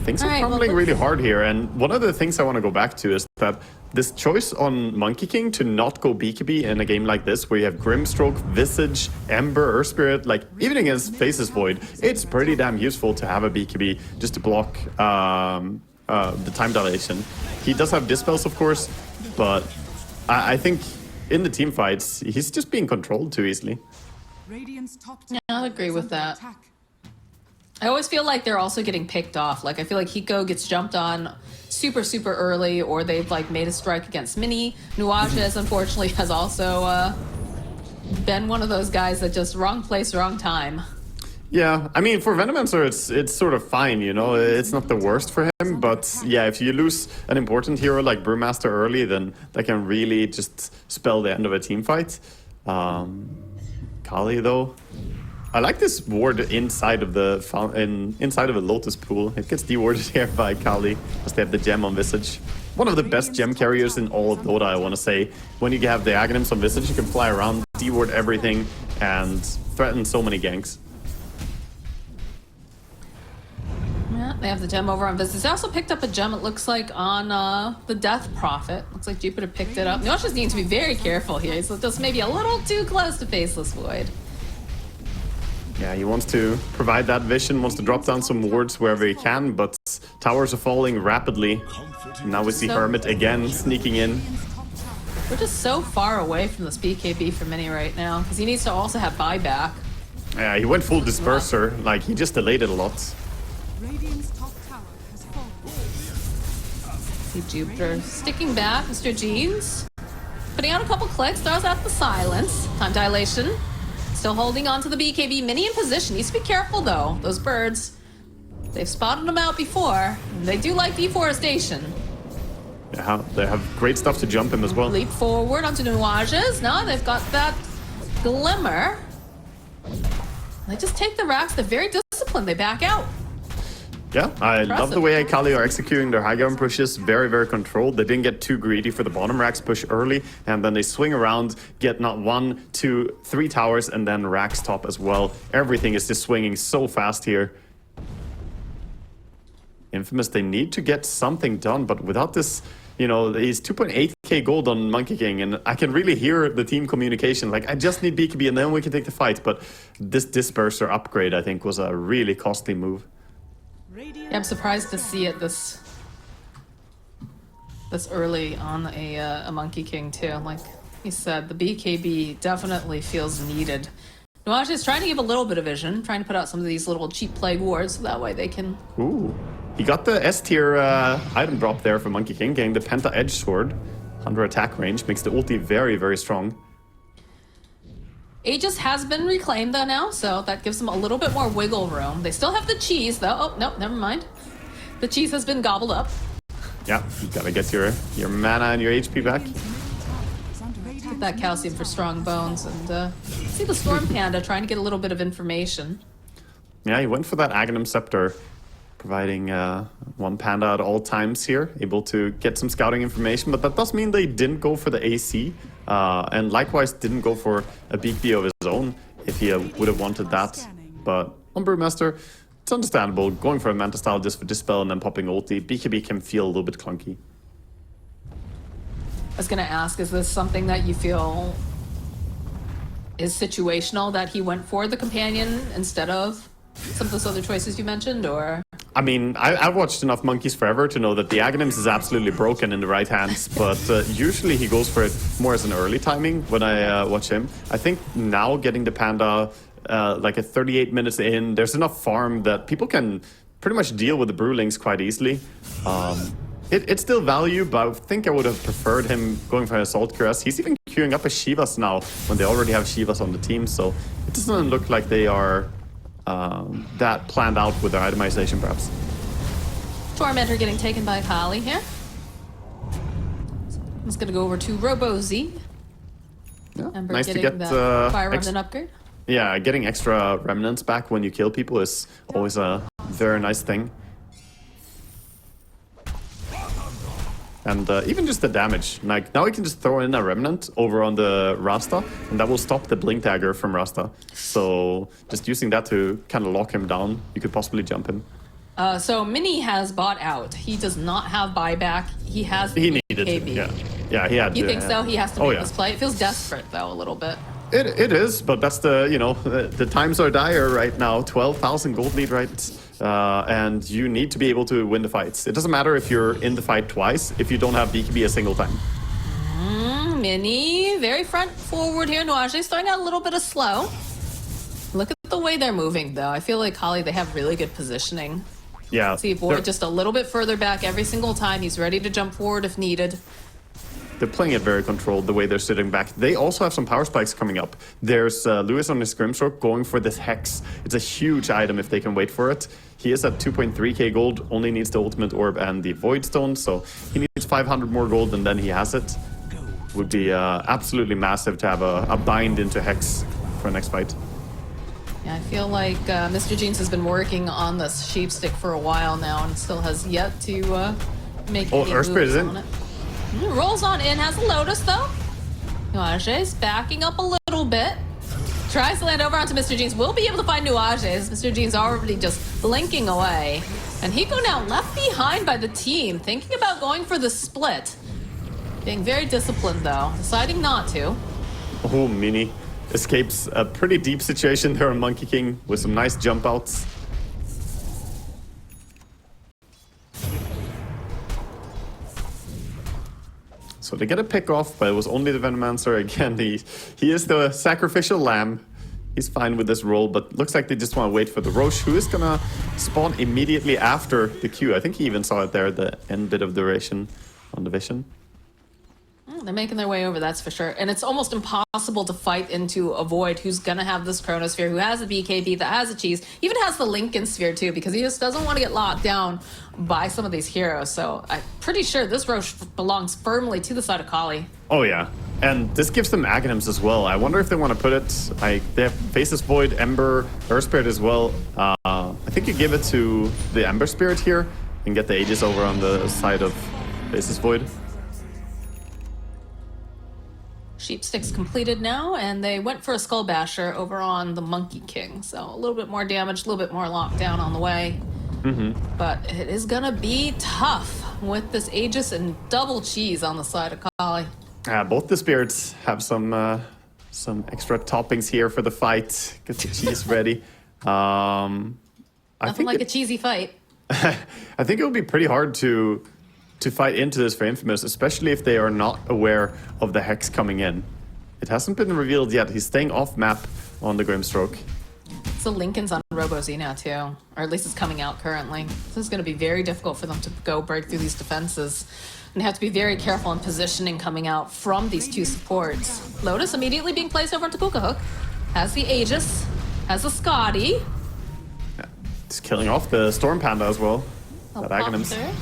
Things All are right, well, crumbling really hard here, and one of the things I want to go back to is that this choice on Monkey King to not go BKB in a game like this, where you have Grimstroke, Visage, Ember, Earth Spirit, like even against Faceless Void, it's pretty damn useful to have a BKB just to block the time dilation. He does have Dispels, of course, but I think in the team fights, he's just being controlled too easily. Radiant's top Yeah, I'll agree is with under that. attack. I always feel like they're also getting picked off. Like, I feel like Hiko gets jumped on super, super early, or they've, like, made a strike against Mini. Nuages, unfortunately, has also been one of those guys that just wrong place, wrong time. Yeah, I mean, for Venomancer, it's sort of fine, you know? It's not the worst for him, but yeah, if you lose an important hero like Brewmaster early, then that can really just spell the end of a team fight. Qhali, though, I like this ward inside of the inside of a Lotus pool. It gets dewarded here by Qhali, as they have the gem on Visage. One of the best gem carriers in all of Dota, I want to say. When you have the Aghanims on Visage, you can fly around, deward everything, and threaten so many ganks. Yeah, they have the gem over on Visage. They also picked up a gem, it looks like, on the Death Prophet. Looks like Jupiter picked it up. Nuages needs to be very careful here. He's just maybe a little too close to Faceless Void. Yeah, he wants to provide that vision, wants to drop down some wards wherever he can, but towers are falling rapidly. Now we see So- Hermit again sneaking in. Radiant's top tower We're just so far away from this BKB for Mini right now, because he needs to also have buyback. Yeah, he went full disperser, like he just delayed it a lot. Radiant's top tower has fallen. See Jupiter sticking back, Mr. Jeans. Putting out a couple clicks, throws out the silence. Time dilation. Still holding on to the BKB. Mini in position. Needs to be careful though. Those birds, they've spotted them out before. They do like deforestation. Yeah, they have great stuff to jump him as well. Leap forward onto Nuages. Now they've got that glimmer. They just take the racks. They're very disciplined. They back out. Yeah, I love Impressive. the way Qhali are executing their high ground pushes. Very, very controlled. They didn't get too greedy for the bottom racks push early, and then they swing around, get not 1, 2, 3 towers, and then racks top as well. Everything is just swinging so fast here. Infamous, they need to get something done, but without this, you know, he's 2.8k gold on Monkey King, and I can really hear the team communication. Like, I just need BKB, and then we can take the fight. But this Disperser upgrade, I think, was a really costly move. Yeah, I'm surprised to see it this early on a Monkey King too. Like he said, the BKB definitely feels needed. Nuages is trying to give a little bit of vision, trying to put out some of these little cheap plague wards so that way they can. Ooh, he got the S tier item drop there for Monkey King, getting the Penta Edge Sword. 100 attack range, makes the ulti very, very strong. Aegis has been reclaimed though now, so that gives them a little bit more wiggle room. They still have the cheese though. Oh, no, never mind. The cheese has been gobbled up. Yeah, you gotta get your mana and your HP back. Get that calcium for strong bones, and see the Storm Panda trying to get a little bit of information. Yeah, he went for that Aghanim Scepter, providing 1 panda at all times here, able to get some scouting information, but that does mean they didn't go for the AC, and likewise didn't go for a BKB of his own if he would have wanted that. But on Brewmaster, it's understandable. Going for a Manta style just for Dispel and then popping ulti, BKB can feel a little bit clunky. I was gonna ask, is this something that you feel is situational, that he went for the companion instead of some of those other choices you mentioned, or? I mean, I've watched enough Monkeys Forever to know that the Aghanims is absolutely broken in the right hands, but usually he goes for it more as an early timing when I watch him. I think now getting the Panda like at 38 minutes in, there's enough farm that people can pretty much deal with the Brewlings quite easily. It's still value, but I think I would have preferred him going for an Assault Cuirass. He's even queuing up a Shivas now when they already have Shivas on the team, so it doesn't look like they are that planned out with their itemization, perhaps. Tormentor getting taken by Qhali here. I'm just gonna go over to Robo-Z. Yeah, Ember nice to getting get the Fire Remnant upgrade. Yeah, getting extra remnants back when you kill people is always a very nice thing. And even just the damage. Like, now we can just throw in a remnant over on the Rasta, and that will stop the blink dagger from Rasta. So just using that to kind of lock him down, you could possibly jump him. So Mini has bought out. He does not have buyback. He has He needed KB. to, yeah, he had to. You think so? He has to Oh, make yeah. this play. It feels desperate though a little bit. It is, but that's the, you know, the times are dire right now. 12,000 gold lead, right? And you need to be able to win the fights. It doesn't matter if you're in the fight twice if you don't have BKB a single time. Mini, very front forward here. Nuage's throwing out a little bit of slow. Look at the way they're moving, though. I feel like Qhali, they have really good positioning. Yeah. See Void just a little bit further back every single time. He's ready to jump forward if needed. They're playing it very controlled, the way they're sitting back. They also have some power spikes coming up. There's Lewis on his Grimstroke going for this Hex. It's a huge item if they can wait for it. He is at 2.3k gold, only needs the Ultimate Orb and the Void Stone, so he needs 500 more gold and then he has it. Would be absolutely massive to have a bind into Hex for a next fight. Yeah, I feel like Mr. Jeans has been working on this sheep stick for a while now and still has yet to make any Earth Spirit moves is in. on it. Rolls on in, has a Lotus though. Nuage's backing up a little bit. Tries to land over onto Mr. Jeans. Will be able to find Nuage's. Mr. Jeans already just blinking away. And Hiko now left behind by the team, thinking about going for the split. Being very disciplined though, deciding not to. Oh, Mini escapes a pretty deep situation there on Monkey King with some nice jump outs. So they get a pick off, but it was only the Venomancer. Again, he is the sacrificial lamb. He's fine with this roll, but looks like they just want to wait for the Roche, who is gonna spawn immediately after the Q. I think he even saw it there, the end bit of duration on the vision. They're making their way over, that's for sure. And it's almost impossible to fight into a Void who's gonna have this Chronosphere, who has a BKB, that has a cheese, even has the Lincoln Sphere too, because he just doesn't want to get locked down by some of these heroes. So I'm pretty sure this Roche belongs firmly to the side of Qhali. Oh yeah, and this gives them Aghanims as well. I wonder if they want to put it, like, they have Faceless Void, Ember, Earth Spirit as well. I think you give it to the Ember Spirit here and get the Aegis over on the side of Faceless Void. Sheepstick's completed now, and they went for a Skull Basher over on the Monkey King. So a little bit more damage, a little bit more lockdown on the way. But it is gonna be tough with this Aegis and double cheese on the side of Qhali. Both the spirits have some extra toppings here for the fight. Get the cheese ready. Nothing like a cheesy fight. I think it would be pretty hard to fight into this for Infamous, especially if they are not aware of the Hex coming in. It hasn't been revealed yet. He's staying off map on the Grimstroke. So Lincoln's on Robo-Z now too, or at least it's coming out currently. This is going to be very difficult for them to go break through these defenses. And they have to be very careful in positioning coming out from these two supports. Lotus immediately being placed over into Hook. Has the Aegis, has the Scotty. Yeah. Just killing off the Storm Panda as well. I'll That pop Aghanims. there.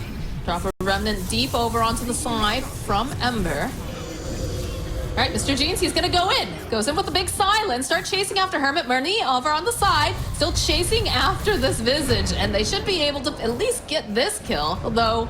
Drop a Remnant deep over onto the side from Ember. All right, Mr. Jeans, he's gonna go in. Goes in with a big silence. Start chasing after Hermit Murney over on the side. Still chasing after this Visage, and they should be able to at least get this kill. Although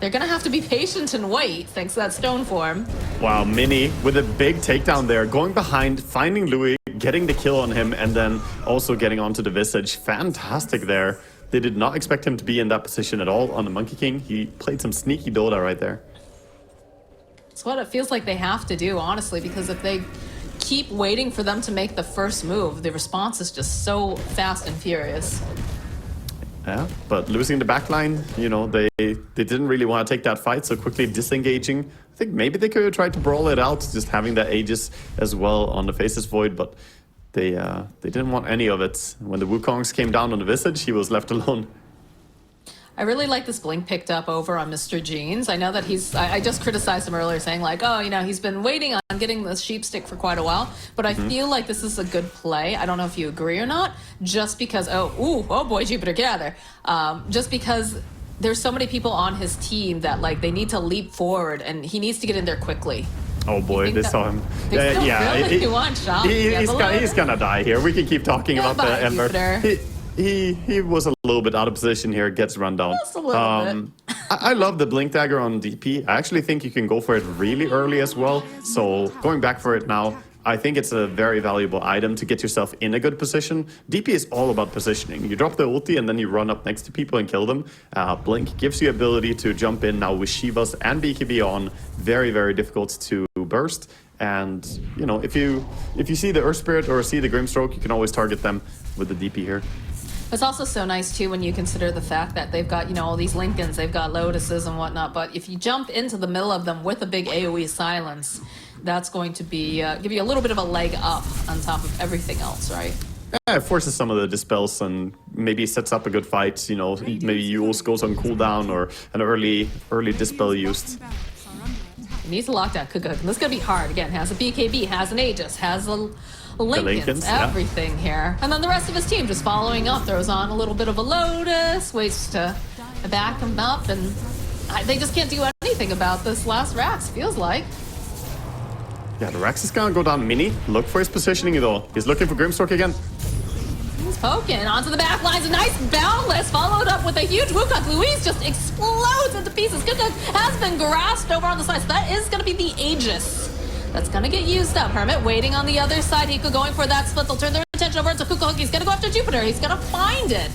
they're gonna have to be patient and wait, thanks to that stone form. Wow, Mini with a big takedown there, going behind, finding Louis, getting the kill on him, and then also getting onto the Visage. Fantastic there. They did not expect him to be in that position at all on the Monkey King. He played some sneaky Dota right there. It's what it feels like they have to do, honestly, because if they keep waiting for them to make the first move, the response is just so fast and furious. Yeah, but losing the backline, you know, they didn't really want to take that fight, so quickly disengaging. I think maybe they could have tried to brawl it out, just having the Aegis as well on the Faceless Void, but they didn't want any of it. When the Wukongs came down on the Visage, he was left alone. I really like this Blink picked up over on Mr. Jeans. I know that I just criticized him earlier saying like, oh, you know, he's been waiting on getting the sheep stick for quite a while, but I feel like this is a good play. I don't know if you agree or not, just because, oh boy, Jupiter, get out of there. Just because there's so many people on his team that like they need to leap forward and he needs to get in there quickly. Oh boy, they saw him. Yeah, he's gonna die here. We can keep talking about the Ember. He was a little bit out of position here, gets run down. Just a little bit. I love the Blink Dagger on DP. I actually think you can go for it really early as well. So going back for it now, I think it's a very valuable item to get yourself in a good position. DP is all about positioning. You drop the ulti and then you run up next to people and kill them. Blink gives you ability to jump in now with Shivas and BKB on. Very, very difficult to burst. And, you know, if you see the Earth Spirit or see the Grimstroke, you can always target them with the DP here. It's also so nice, too, when you consider the fact that they've got, you know, all these Lincolns, they've got Lotuses and whatnot, but if you jump into the middle of them with a big AoE silence, that's going to be give you a little bit of a leg up on top of everything else, right? Yeah, it forces some of the dispels and maybe sets up a good fight, you know, maybe Yules goes on cooldown or an early dispel used. He needs to lock down Kuka. And this is going to be hard. Again, has a BKB, has an Aegis, has a Lincolns, everything here. And then the rest of his team just following up, throws on a little bit of a Lotus, waits to back him up, and they just can't do anything about this last Rax, feels like. Yeah, the Rax is gonna go down mini. Look for his positioning though. He's looking for Grimstroke again. He's poking onto the back lines. A nice boundless followed up with a huge Wukong. Luis just explodes into pieces. Kukuk has been grasped over on the side, so that is going to be the Aegis. That's going to get used up. Hermit waiting on the other side. Hiko going for that split. They'll turn their attention over to Kukuk. He's going to go after Jupiter. He's going to find it.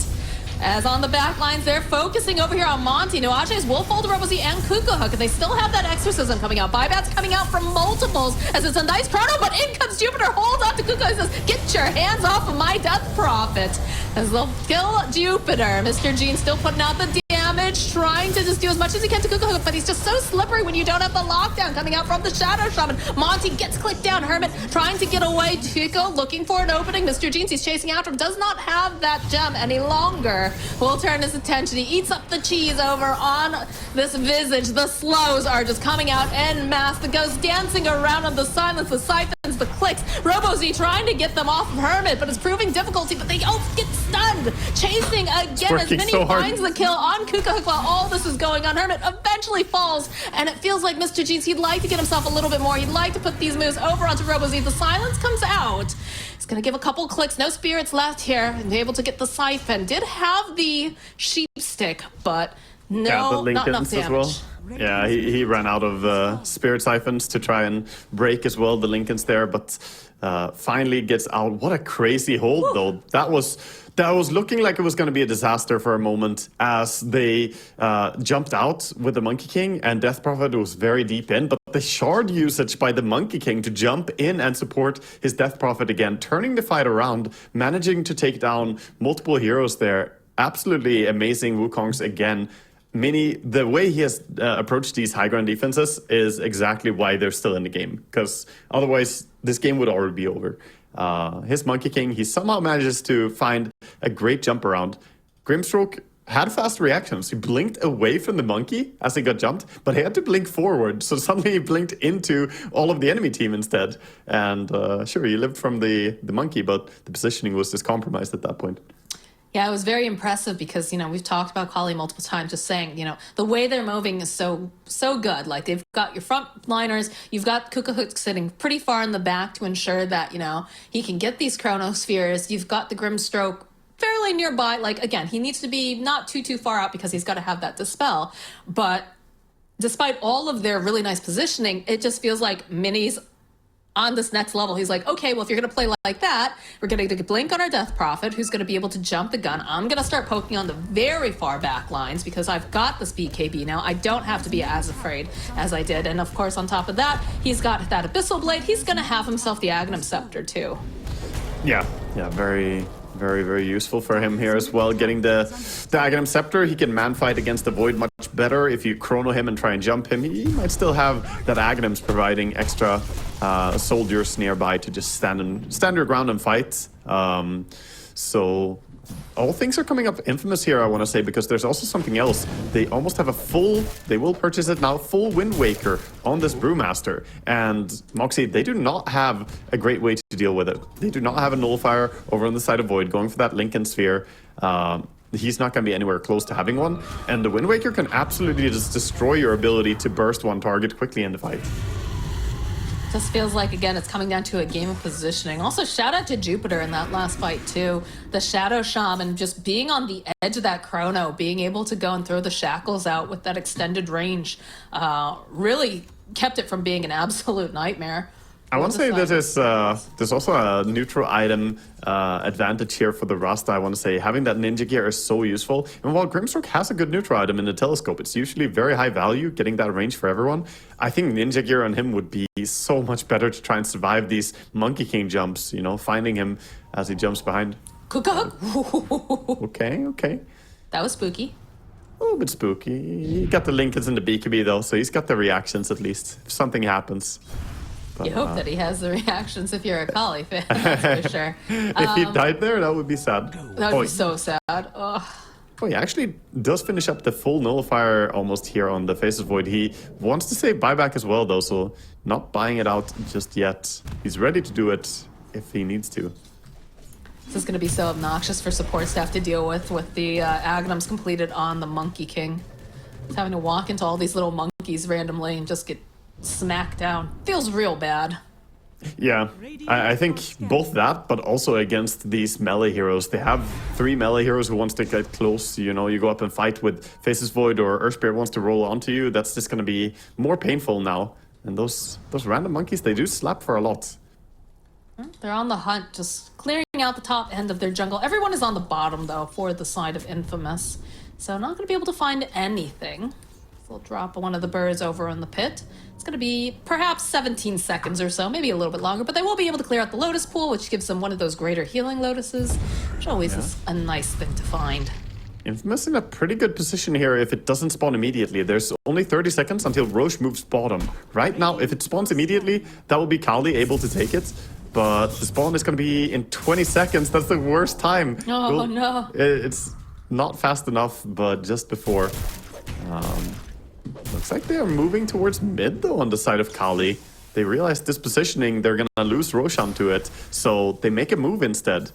As on the back lines, they're focusing over here on Monty. Nuache's Wolfold, Robozy, and Kukahook. And they still have that Exorcism coming out. Buybats coming out from multiples as it's a nice chrono, but in comes Jupiter. Hold on to Kukahook. He says, get your hands off of my Death Prophet. As they'll kill Jupiter. Mr. Gene still putting out the damage, trying to just do as much as he can to Kukahook, but he's just so slippery when you don't have the lockdown coming out from the Shadow Shaman. Monty gets clicked down. Hermit trying to get away. Tico looking for an opening. Mr. Jeans, he's chasing after him. Does not have that gem any longer. Will turn his attention. He eats up the cheese over on this Visage. The slows are just coming out en masse. The ghost dancing around on the silence, the siphons, the clicks. Robozy trying to get them off of Hermit, but it's proving difficulty, but they all get stunned. Chasing again as Mini finds the kill on Kukahook while all this is going on. Hermit eventually falls, and it feels like Mr. Jeans, he'd like to get himself a little bit more. He'd like to put these moves over onto Robozy. The silence comes out. He's going to give a couple clicks. No spirits left here. And able to get the siphon. Did have the sheep stick, but no, not enough damage. As well. Yeah, he ran out of spirit siphons to try and break as well the Lincolns there, but finally gets out. What a crazy hold, though. That was looking like it was going to be a disaster for a moment as they jumped out with the Monkey King, and Death Prophet was very deep in, but the shard usage by the Monkey King to jump in and support his Death Prophet again, turning the fight around, managing to take down multiple heroes there. Absolutely amazing Wukongs again. Mini, the way he has approached these high ground defenses is exactly why they're still in the game, because otherwise this game would already be over. His Monkey King, he somehow manages to find a great jump around. Grimstroke had fast reactions. He blinked away from the monkey as he got jumped, but he had to blink forward. So suddenly he blinked into all of the enemy team instead. And sure, he lived from the monkey, but the positioning was just compromised at that point. Yeah, it was very impressive because, you know, we've talked about Qhali multiple times, just saying, you know, the way they're moving is so good. Like, they've got your front liners, you've got Kukahook sitting pretty far in the back to ensure that, you know, he can get these chronospheres. You've got the Grimstroke fairly nearby. Like, again, he needs to be not too far out because he's got to have that dispel. But despite all of their really nice positioning, it just feels like Mini's on this next level. He's like, okay, well, if you're going to play like that, we're going to blink on our Death Prophet, who's going to be able to jump the gun. I'm going to start poking on the very far back lines because I've got this BKB now. I don't have to be as afraid as I did. And of course, on top of that, he's got that Abyssal Blade. He's going to have himself the Agnum Scepter too. Yeah, very, Very, very useful for him here as well. Getting the Aghanim Scepter, he can man fight against the Void much better. If you chrono him and try and jump him, he might still have that Aghanims providing extra soldiers nearby to just stand your ground and fight. So all things are coming up Infamous here, I want to say, because there's also something else. They almost have a full, they will purchase it now, full Wind Waker on this Brewmaster. And Moxie, they do not have a great way to deal with it. They do not have a Nullifier over on the side of Void, going for that Lincoln Sphere. He's not going to be anywhere close to having one. And the Wind Waker can absolutely just destroy your ability to burst one target quickly in the fight. Just feels like, again, it's coming down to a game of positioning. Also, shout out to Jupiter in that last fight, too. The Shadow Shaman just being on the edge of that chrono, being able to go and throw the shackles out with that extended range, really kept it from being an absolute nightmare. I want to say that there's also a neutral item advantage here for the Rasta. I want to say having that ninja gear is so useful. And while Grimstroke has a good neutral item in the telescope, it's usually very high value, getting that range for everyone. I think ninja gear on him would be so much better to try and survive these Monkey King jumps, you know, finding him as he jumps behind. Okay. That was spooky. A little bit spooky. He got the Lincolns and the BKB though, so he's got the reactions at least, if something happens. But, you hope that he has the reactions if you're a Qhali fan, that's for sure. If he died there, that would be sad. That would be so sad. Ugh. Oh, he actually does finish up the full Nullifier almost here on the Faceless Void. He wants to save buyback as well, though, so not buying it out just yet. He's ready to do it if he needs to. This is going to be so obnoxious for support staff to deal with the Aghanims completed on the Monkey King. He's having to walk into all these little monkeys randomly and just get smacked down. Feels real bad. Yeah, I think both that, but also against these melee heroes. They have 3 melee heroes who wants to get close. You know, you go up and fight with Faceless Void or Earth Spirit wants to roll onto you. That's just going to be more painful now. And those random monkeys, they do slap for a lot. They're on the hunt, just clearing out the top end of their jungle. Everyone is on the bottom, though, for the side of Infamous. So not going to be able to find anything. They'll drop one of the birds over in the pit. It's going to be perhaps 17 seconds or so, maybe a little bit longer, but they will be able to clear out the Lotus Pool, which gives them one of those greater healing Lotuses, which always is a nice thing to find. Infamous in a pretty good position here if it doesn't spawn immediately. There's only 30 seconds until Roche moves bottom. Right now, if it spawns immediately, that will be Qhali able to take it. But the spawn is going to be in 20 seconds. That's the worst time. Oh, no. It's not fast enough, but just before. Looks like they are moving towards mid, though, on the side of Qhali. They realize this positioning, they're going to lose Roshan to it. So they make a move instead.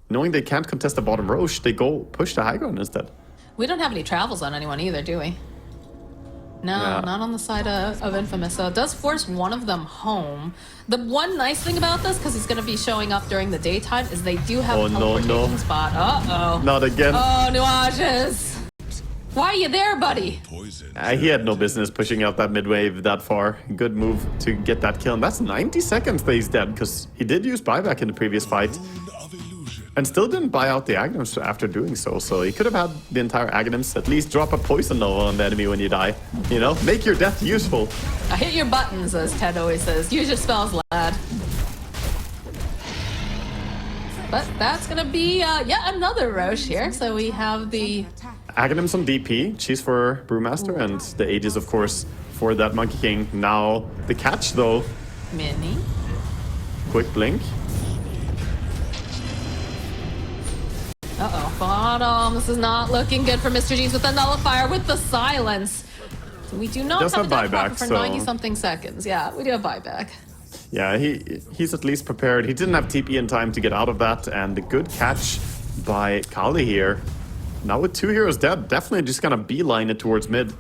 Knowing they can't contest the bottom Roche, they go push the high ground instead. We don't have any travels on anyone either, do we? No, not on the side of Infamous. So it does force one of them home. The one nice thing about this, because he's going to be showing up during the daytime, is they do have a teleportation spot. Uh-oh. Not again. Oh, Nuages. Why are you there, buddy? He had no business pushing out that mid wave that far. Good move to get that kill. And that's 90 seconds that he's dead, because he did use buyback in the previous fight. And still didn't buy out the Aghanims after doing so. So he could have had the entire Aghanims at least drop a poison nova on the enemy when you die. You know, make your death useful. I hit your buttons, as Ted always says. Use your spells, lad. But that's going to be yet another Roche here. So we have the Aghanims on DP, cheese for Brewmaster, and the Aegis, of course, for that Monkey King. Now, the catch, though. Mini. Quick blink. Uh-oh, bottom. This is not looking good for Mr. G's with the Nullifier, with the silence. So we do not have a buyback for 90-something seconds. Yeah, we do have buyback. Yeah, he's at least prepared. He didn't have TP in time to get out of that, and the good catch by Qhali here. Now with 2 heroes dead, definitely just gonna beeline it towards mid.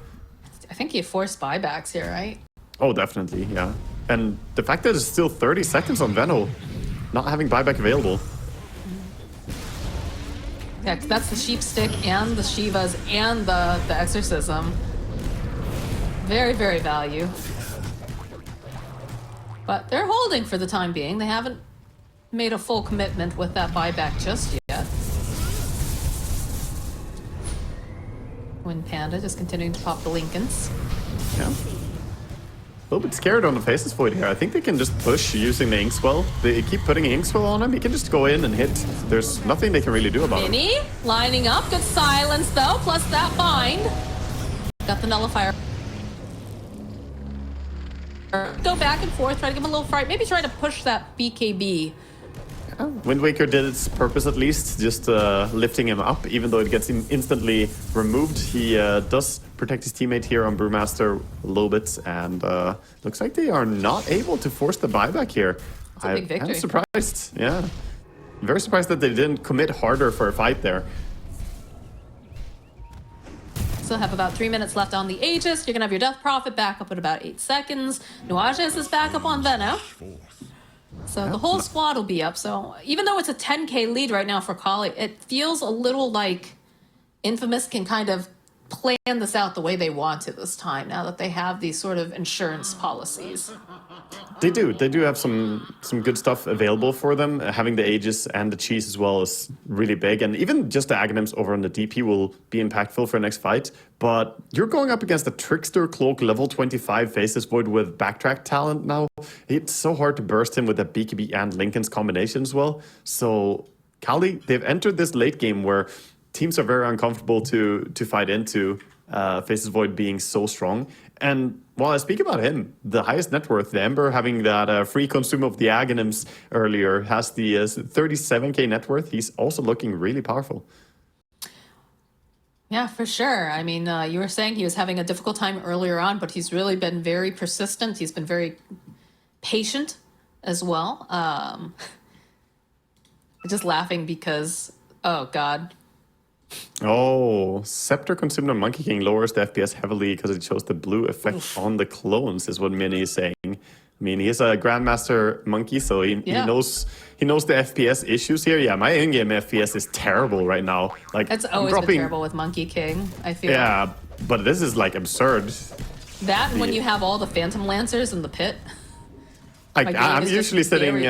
I think he forced buybacks here, right? Oh, definitely, yeah. And the fact that it's still 30 seconds on Venno, not having buyback available. Yeah, 'cause that's the Sheep Stick and the Shivas and the Exorcism. Very, very value. But they're holding for the time being. They haven't made a full commitment with that buyback just yet. Wind Panda just continuing to pop the Lincolns. Yeah. little bit scared on the Faces Void here. I think they can just push using the Inkswell. They keep putting Inkswell on him. He can just go in and hit. There's nothing they can really do about it. Mini lining up. Good silence, though, plus that bind. Got the nullifier. Go back and forth, try to give him a little fright. Maybe try to push that BKB. Wind Waker did its purpose at least, just lifting him up, even though it gets him instantly removed. He does protect his teammate here on Brewmaster a little bit, and looks like they are not able to force the buyback here. It's a big victory. I'm surprised, yeah. Very surprised that they didn't commit harder for a fight there. Still have about 3 minutes left on the Aegis. You're gonna have your Death Prophet back up in about 8 seconds. Nuages is back up on Veno. So the whole squad will be up. So even though it's a 10k lead right now for Qhali, it feels a little like Infamous can kind of plan this out the way they want to this time, now that they have these sort of insurance policies. They do have some good stuff available for them. Having the Aegis and the Cheese as well is really big, and even just the Aghanims over on the DP will be impactful for next fight. But you're going up against a Trickster Cloak level 25 Faces Void with backtrack talent now. It's so hard to burst him with the BKB and Lincoln's combination as well. So Qhali, they've entered this late game where teams are very uncomfortable to fight into, Faces Void being so strong. And while I speak about him, the highest net worth, the Ember, having that free consume of the Aghanims earlier, has the 37k net worth. He's also looking really powerful. Yeah, for sure. I mean, you were saying he was having a difficult time earlier on, but he's really been very persistent. He's been very patient as well. Just laughing because, oh God. Oh, Scepter consumed on Monkey King lowers the FPS heavily because it shows the blue effect on the clones, is what Mini is saying. I mean, he's a Grandmaster Monkey, so he knows the FPS issues here. Yeah, my in-game FPS is terrible right now. Like, it's always been terrible with Monkey King, I feel. Yeah, but this is like absurd. That when you have all the Phantom Lancers in the pit. I'm usually sitting.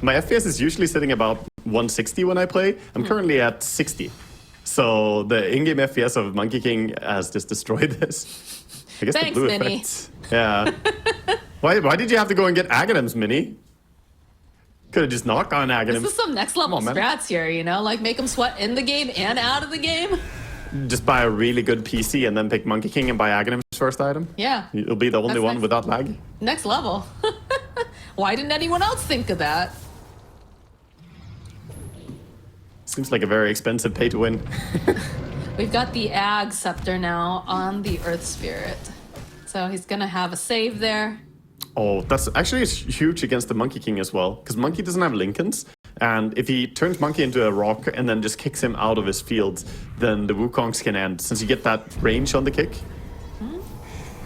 My FPS is usually sitting about 160 when I play. I'm currently at 60. So the in-game FPS of Monkey King has just destroyed this. I guess Thanks, the blue Mini. effect. Yeah. Why did you have to go and get Aghanims, Mini? Could have just knocked on Aghanims. This is some next level strats here, you know? Like make them sweat in the game and out of the game. Just buy a really good PC and then pick Monkey King and buy Aghanims first item. Yeah. You'll be the only one without lag. Next level. Why didn't anyone else think of that? Seems like a very expensive pay to win. We've got the Ag Scepter now on the Earth Spirit. So he's gonna have a save there. Oh, that's actually huge against the Monkey King as well, because Monkey doesn't have Lincolns, and if he turns Monkey into a rock and then just kicks him out of his field, then the Wukongs can end, since you get that range on the kick.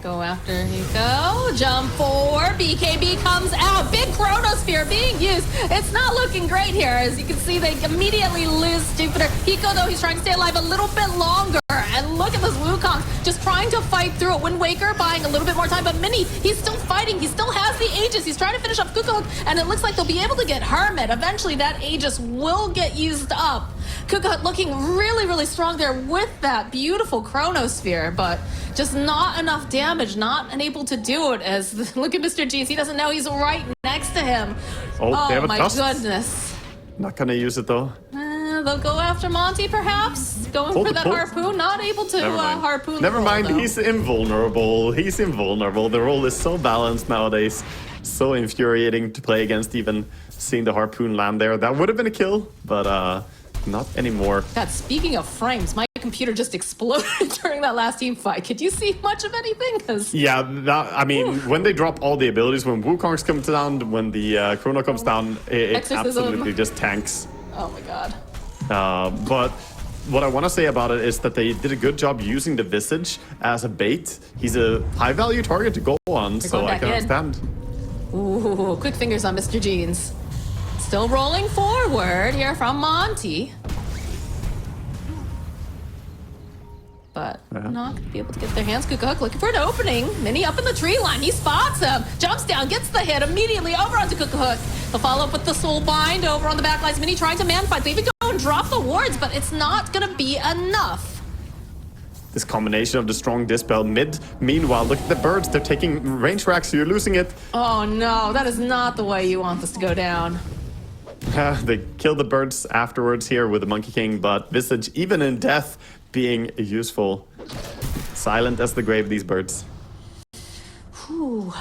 Go after Hiko. Jump forward. BKB comes out. Big Chronosphere being used. It's not looking great here. As you can see, they immediately lose Jupiter. Hiko, though, he's trying to stay alive a little bit longer. And look at this Wukong just trying to fight through it. Wind Waker buying a little bit more time. But Mini, he's still fighting. He still has the Aegis. He's trying to finish up Kukoc. And it looks like they'll be able to get Hermit. Eventually, that Aegis will get used up. Kukoc looking really, really strong there with that beautiful Chronosphere, but just not enough damage, not unable to do it. As look at Mr. G's, he doesn't know he's right next to him. Oh, they have a my dust. Goodness. Not gonna use it though. They'll go after Monty, perhaps. Going for that harpoon, not able to harpoon. Never mind, though. he's invulnerable. He's invulnerable. The role is so balanced nowadays. So infuriating to play against, even seeing the harpoon land there. That would have been a kill, but not anymore. God, speaking of frames, my computer just exploded during that last team fight. Could you see much of anything? Yeah, I mean, when they drop all the abilities, when Wukongs comes down, when the Chrono comes down, it absolutely just tanks. Oh my God. But what I want to say about it is that they did a good job using the Visage as a bait. He's a high-value target to go on, so I can understand. Ooh, quick fingers on Mr. Jeans. Still rolling forward here from Monty. But not gonna be able to get their hands. Kukoc looking for an opening. Mini up in the tree line. He spots him. Jumps down, gets the hit immediately over onto Kukoc. He'll follow up with the soul bind over on the back lines. Mini trying to man fight. They even go and drop the wards, but it's not gonna be enough. This combination of the strong dispel mid. Meanwhile, look at the birds. They're taking range racks. You're losing it. Oh no, that is not the way you want this to go down. They kill the birds afterwards here with the Monkey King, but Visage, even in death, being useful. Silent as the grave, these birds. Whew.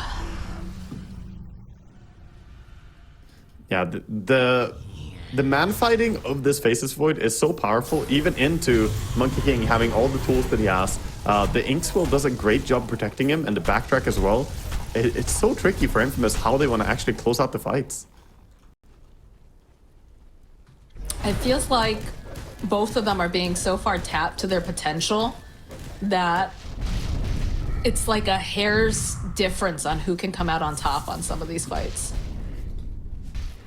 Yeah, the man fighting of this Faceless Void is so powerful, even into Monkey King having all the tools that he has. The Inkswell does a great job protecting him, and the backtrack as well. It's so tricky for Infamous how they want to actually close out the fights. It feels like both of them are being so far tapped to their potential that it's like a hair's difference on who can come out on top on some of these fights.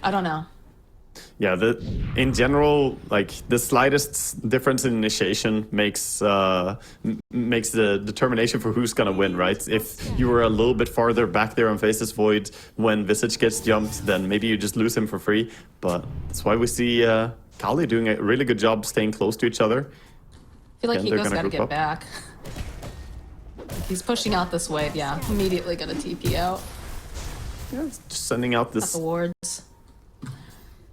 I don't know. Yeah, in general, like the slightest difference in initiation makes the determination for who's gonna win, right? If you were a little bit farther back there on Faceless Void when Visage gets jumped, then maybe you just lose him for free. But that's why we see Qhali doing a really good job staying close to each other. I feel like Hiko's gotta get back. He's pushing out this wave, yeah. Immediately gonna TP out. Yeah, just sending out Got the wards.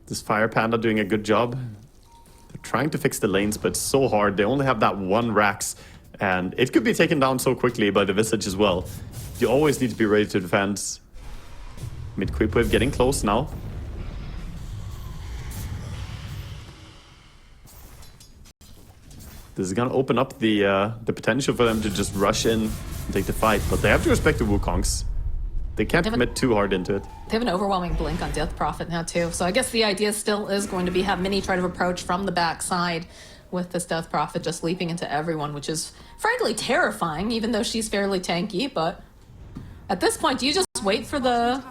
This Fire Panda doing a good job. They're trying to fix the lanes, but it's so hard. They only have that one Rax, and it could be taken down so quickly by the Visage as well. You always need to be ready to defend. Mid creep wave getting close now. This is gonna open up the potential for them to just rush in and take the fight, but they have to respect the Wukongs. They can't commit too hard into it. They have an overwhelming blink on Death Prophet now too, so I guess the idea still is going to be have Mini try to approach from the backside with this Death Prophet just leaping into everyone, which is frankly terrifying, even though she's fairly tanky. But at this point, do you just wait for the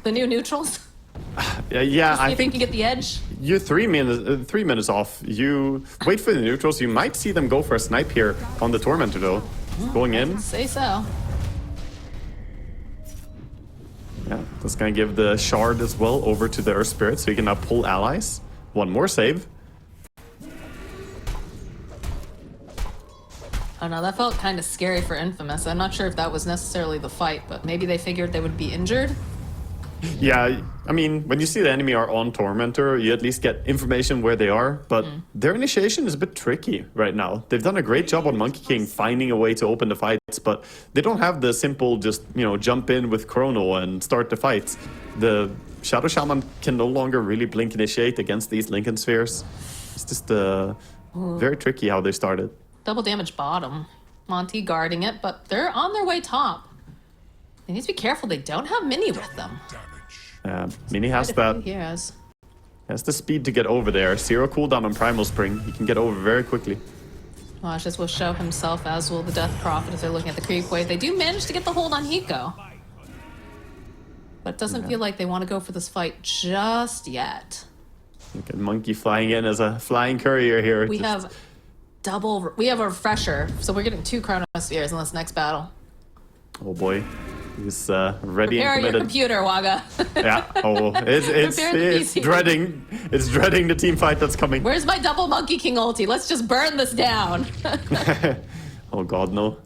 new neutrals? Yeah, I think you get the edge. You're 3 minutes off. You wait for the neutrals. You might see them go for a snipe here on the Tormentor though. Going in. Say so. Yeah, that's gonna give the shard as well over to the Earth Spirit, so he can now pull allies. One more save. Oh no, that felt kind of scary for Infamous. I'm not sure if that was necessarily the fight, but maybe they figured they would be injured. Yeah, I mean, when you see the enemy are on Tormentor, you at least get information where they are, but their initiation is a bit tricky right now. They've done a great job on Monkey King finding a way to open the fights, but they don't have the simple just, jump in with Chrono and start the fights. The Shadow Shaman can no longer really blink initiate against these Lincoln Spheres. It's just very tricky how they started. Double damage bottom. Monty guarding it, but they're on their way top. They need to be careful they don't have Mini with them. Mini has that. He has the speed to get over there. 0 cooldown on Primal Spring. He can get over very quickly. Watches will show himself, as will the Death Prophet if they're looking at the creep wave. They do manage to get the hold on Hiko. But it doesn't feel like they want to go for this fight just yet. Look at Monkey flying in as a flying courier here. We have a refresher, so we're getting 2 Chronospheres in this next battle. Oh boy. He's ready Prepare and committed. your computer, Waga. Yeah. Oh, it's dreading. It's dreading the team fight that's coming. Where's my double Monkey King ulti? Let's just burn this down. Oh God, no.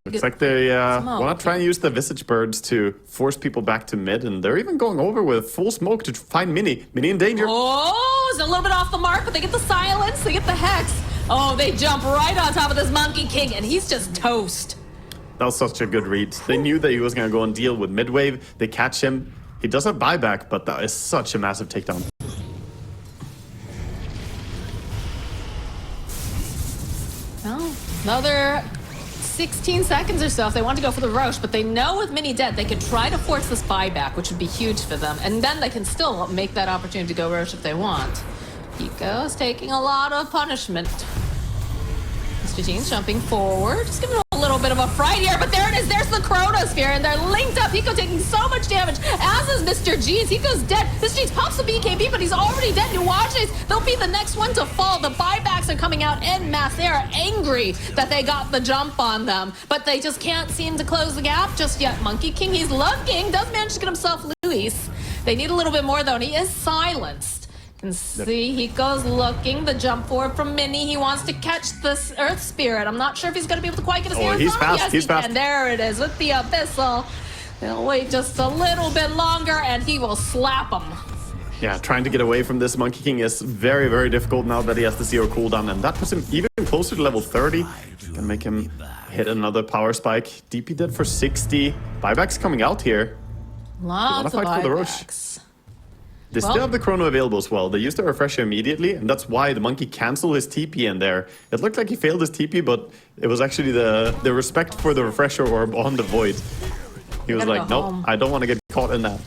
Looks like they want to try and use the Visage Birds to force people back to mid, and they're even going over with full smoke to find Mini. Mini in danger. Oh, it's a little bit off the mark, but they get the silence, they get the hex. Oh, they jump right on top of this Monkey King, and he's just toast. That was such a good read. They knew that he was going to go and deal with mid-wave. They catch him. He does have buyback, but that is such a massive takedown. Well, another 16 seconds or so if they want to go for the Roche, but they know with Mini dead, they could try to force this buyback, which would be huge for them, and then they can still make that opportunity to go Roche if they want. Hiko's taking a lot of punishment. Mr. Jean's jumping forward. Just giving a little bit of a fright here, but there it is. There's the Chronosphere, and they're linked up. Hiko taking so much damage, as is Mr. Jeans. Hiko's dead. Mr. Jeans pops the BKB, but he's already dead. You watch this. They'll be the next one to fall. The buybacks are coming out en masse. They are angry that they got the jump on them, but they just can't seem to close the gap just yet. Monkey King, he's looking. Does manage to get himself Luis. They need a little bit more, though, and he is silenced. can see Hiko's looking. The jump forward from Mini. He wants to catch this Earth Spirit. I'm not sure if he's going to be able to quite get his hands he's on it. fast, Yes, he's he fast. can. There it is with the Abyssal. He'll wait just a little bit longer and he will slap him. Yeah, trying to get away from this Monkey King is very, very difficult now that he has the 0 cooldown, and that puts him even closer to level 30. Gonna make him hit another power spike. DP dead for 60. Buyback's coming out here. Lots of fight for the Roche. buybacks. They still have the chrono available as well. They used the refresher immediately, and that's why the Monkey canceled his TP in there. It looked like he failed his TP, but it was actually the respect for the refresher orb on the void. He was gotta like, go nope, home. I don't want to get caught in that.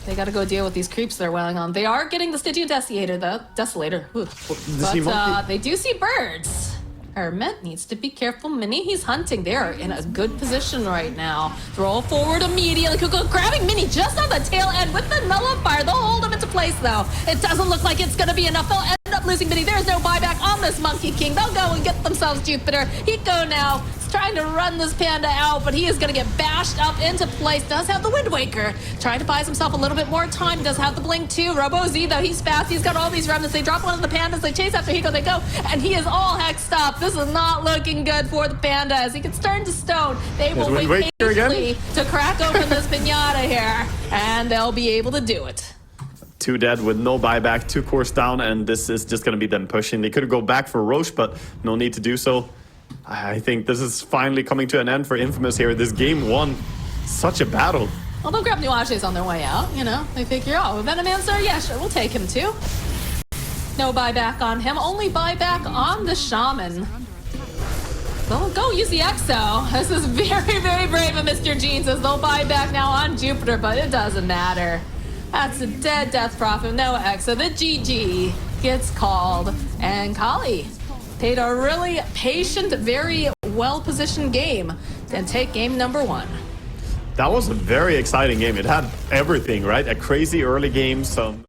They gotta go deal with these creeps they're wailing on. They are getting the Stygian Desolator, though. Desolator. Ooh. see But Monkey? they do see birds. Hermit needs to be careful. Mini, he's hunting. They are in a good position right now. Throw forward immediately. Kuko grabbing Mini just on the tail end with the nullifier. They'll hold him into place, though. It doesn't look like it's gonna be enough. They'll end up losing Mini. There's no buyback on this Monkey King. They'll go and get themselves Jupiter. Hiko now is trying to run this panda out, but he is gonna get bashed up into place. Does have the Wind Waker. Trying to buy himself a little bit more time. Does have the Blink too. Robo Z, though, he's fast. He's got all these remnants. They drop one of the pandas. They chase after Hiko. They go, and he is all hexed up. This is not looking good for the panda as he gets turned to stone. They will Wind wait Waker again? patiently to crack open this pinata here, and they'll be able to do it. 2 dead with no buyback, 2 cores down, and this is just going to be them pushing. They could go back for Roche, but no need to do so. I think this is finally coming to an end for Infamous here. This game 1, such a battle. Well, they'll grab Nuages on their way out, you know. They figure, oh, Venomancer, yeah, sure, we'll take him too. No buyback on him, only buyback on the Shaman. They'll go use the Exo. This is very, very brave of Mr. Jeans as they'll buy back now on Jupiter, but it doesn't matter. That's a dead Death Prophet, no Exo. The GG gets called, and Qhali played a really patient, very well-positioned game and take game number 1. That was a very exciting game. It had everything, right? A crazy early game, some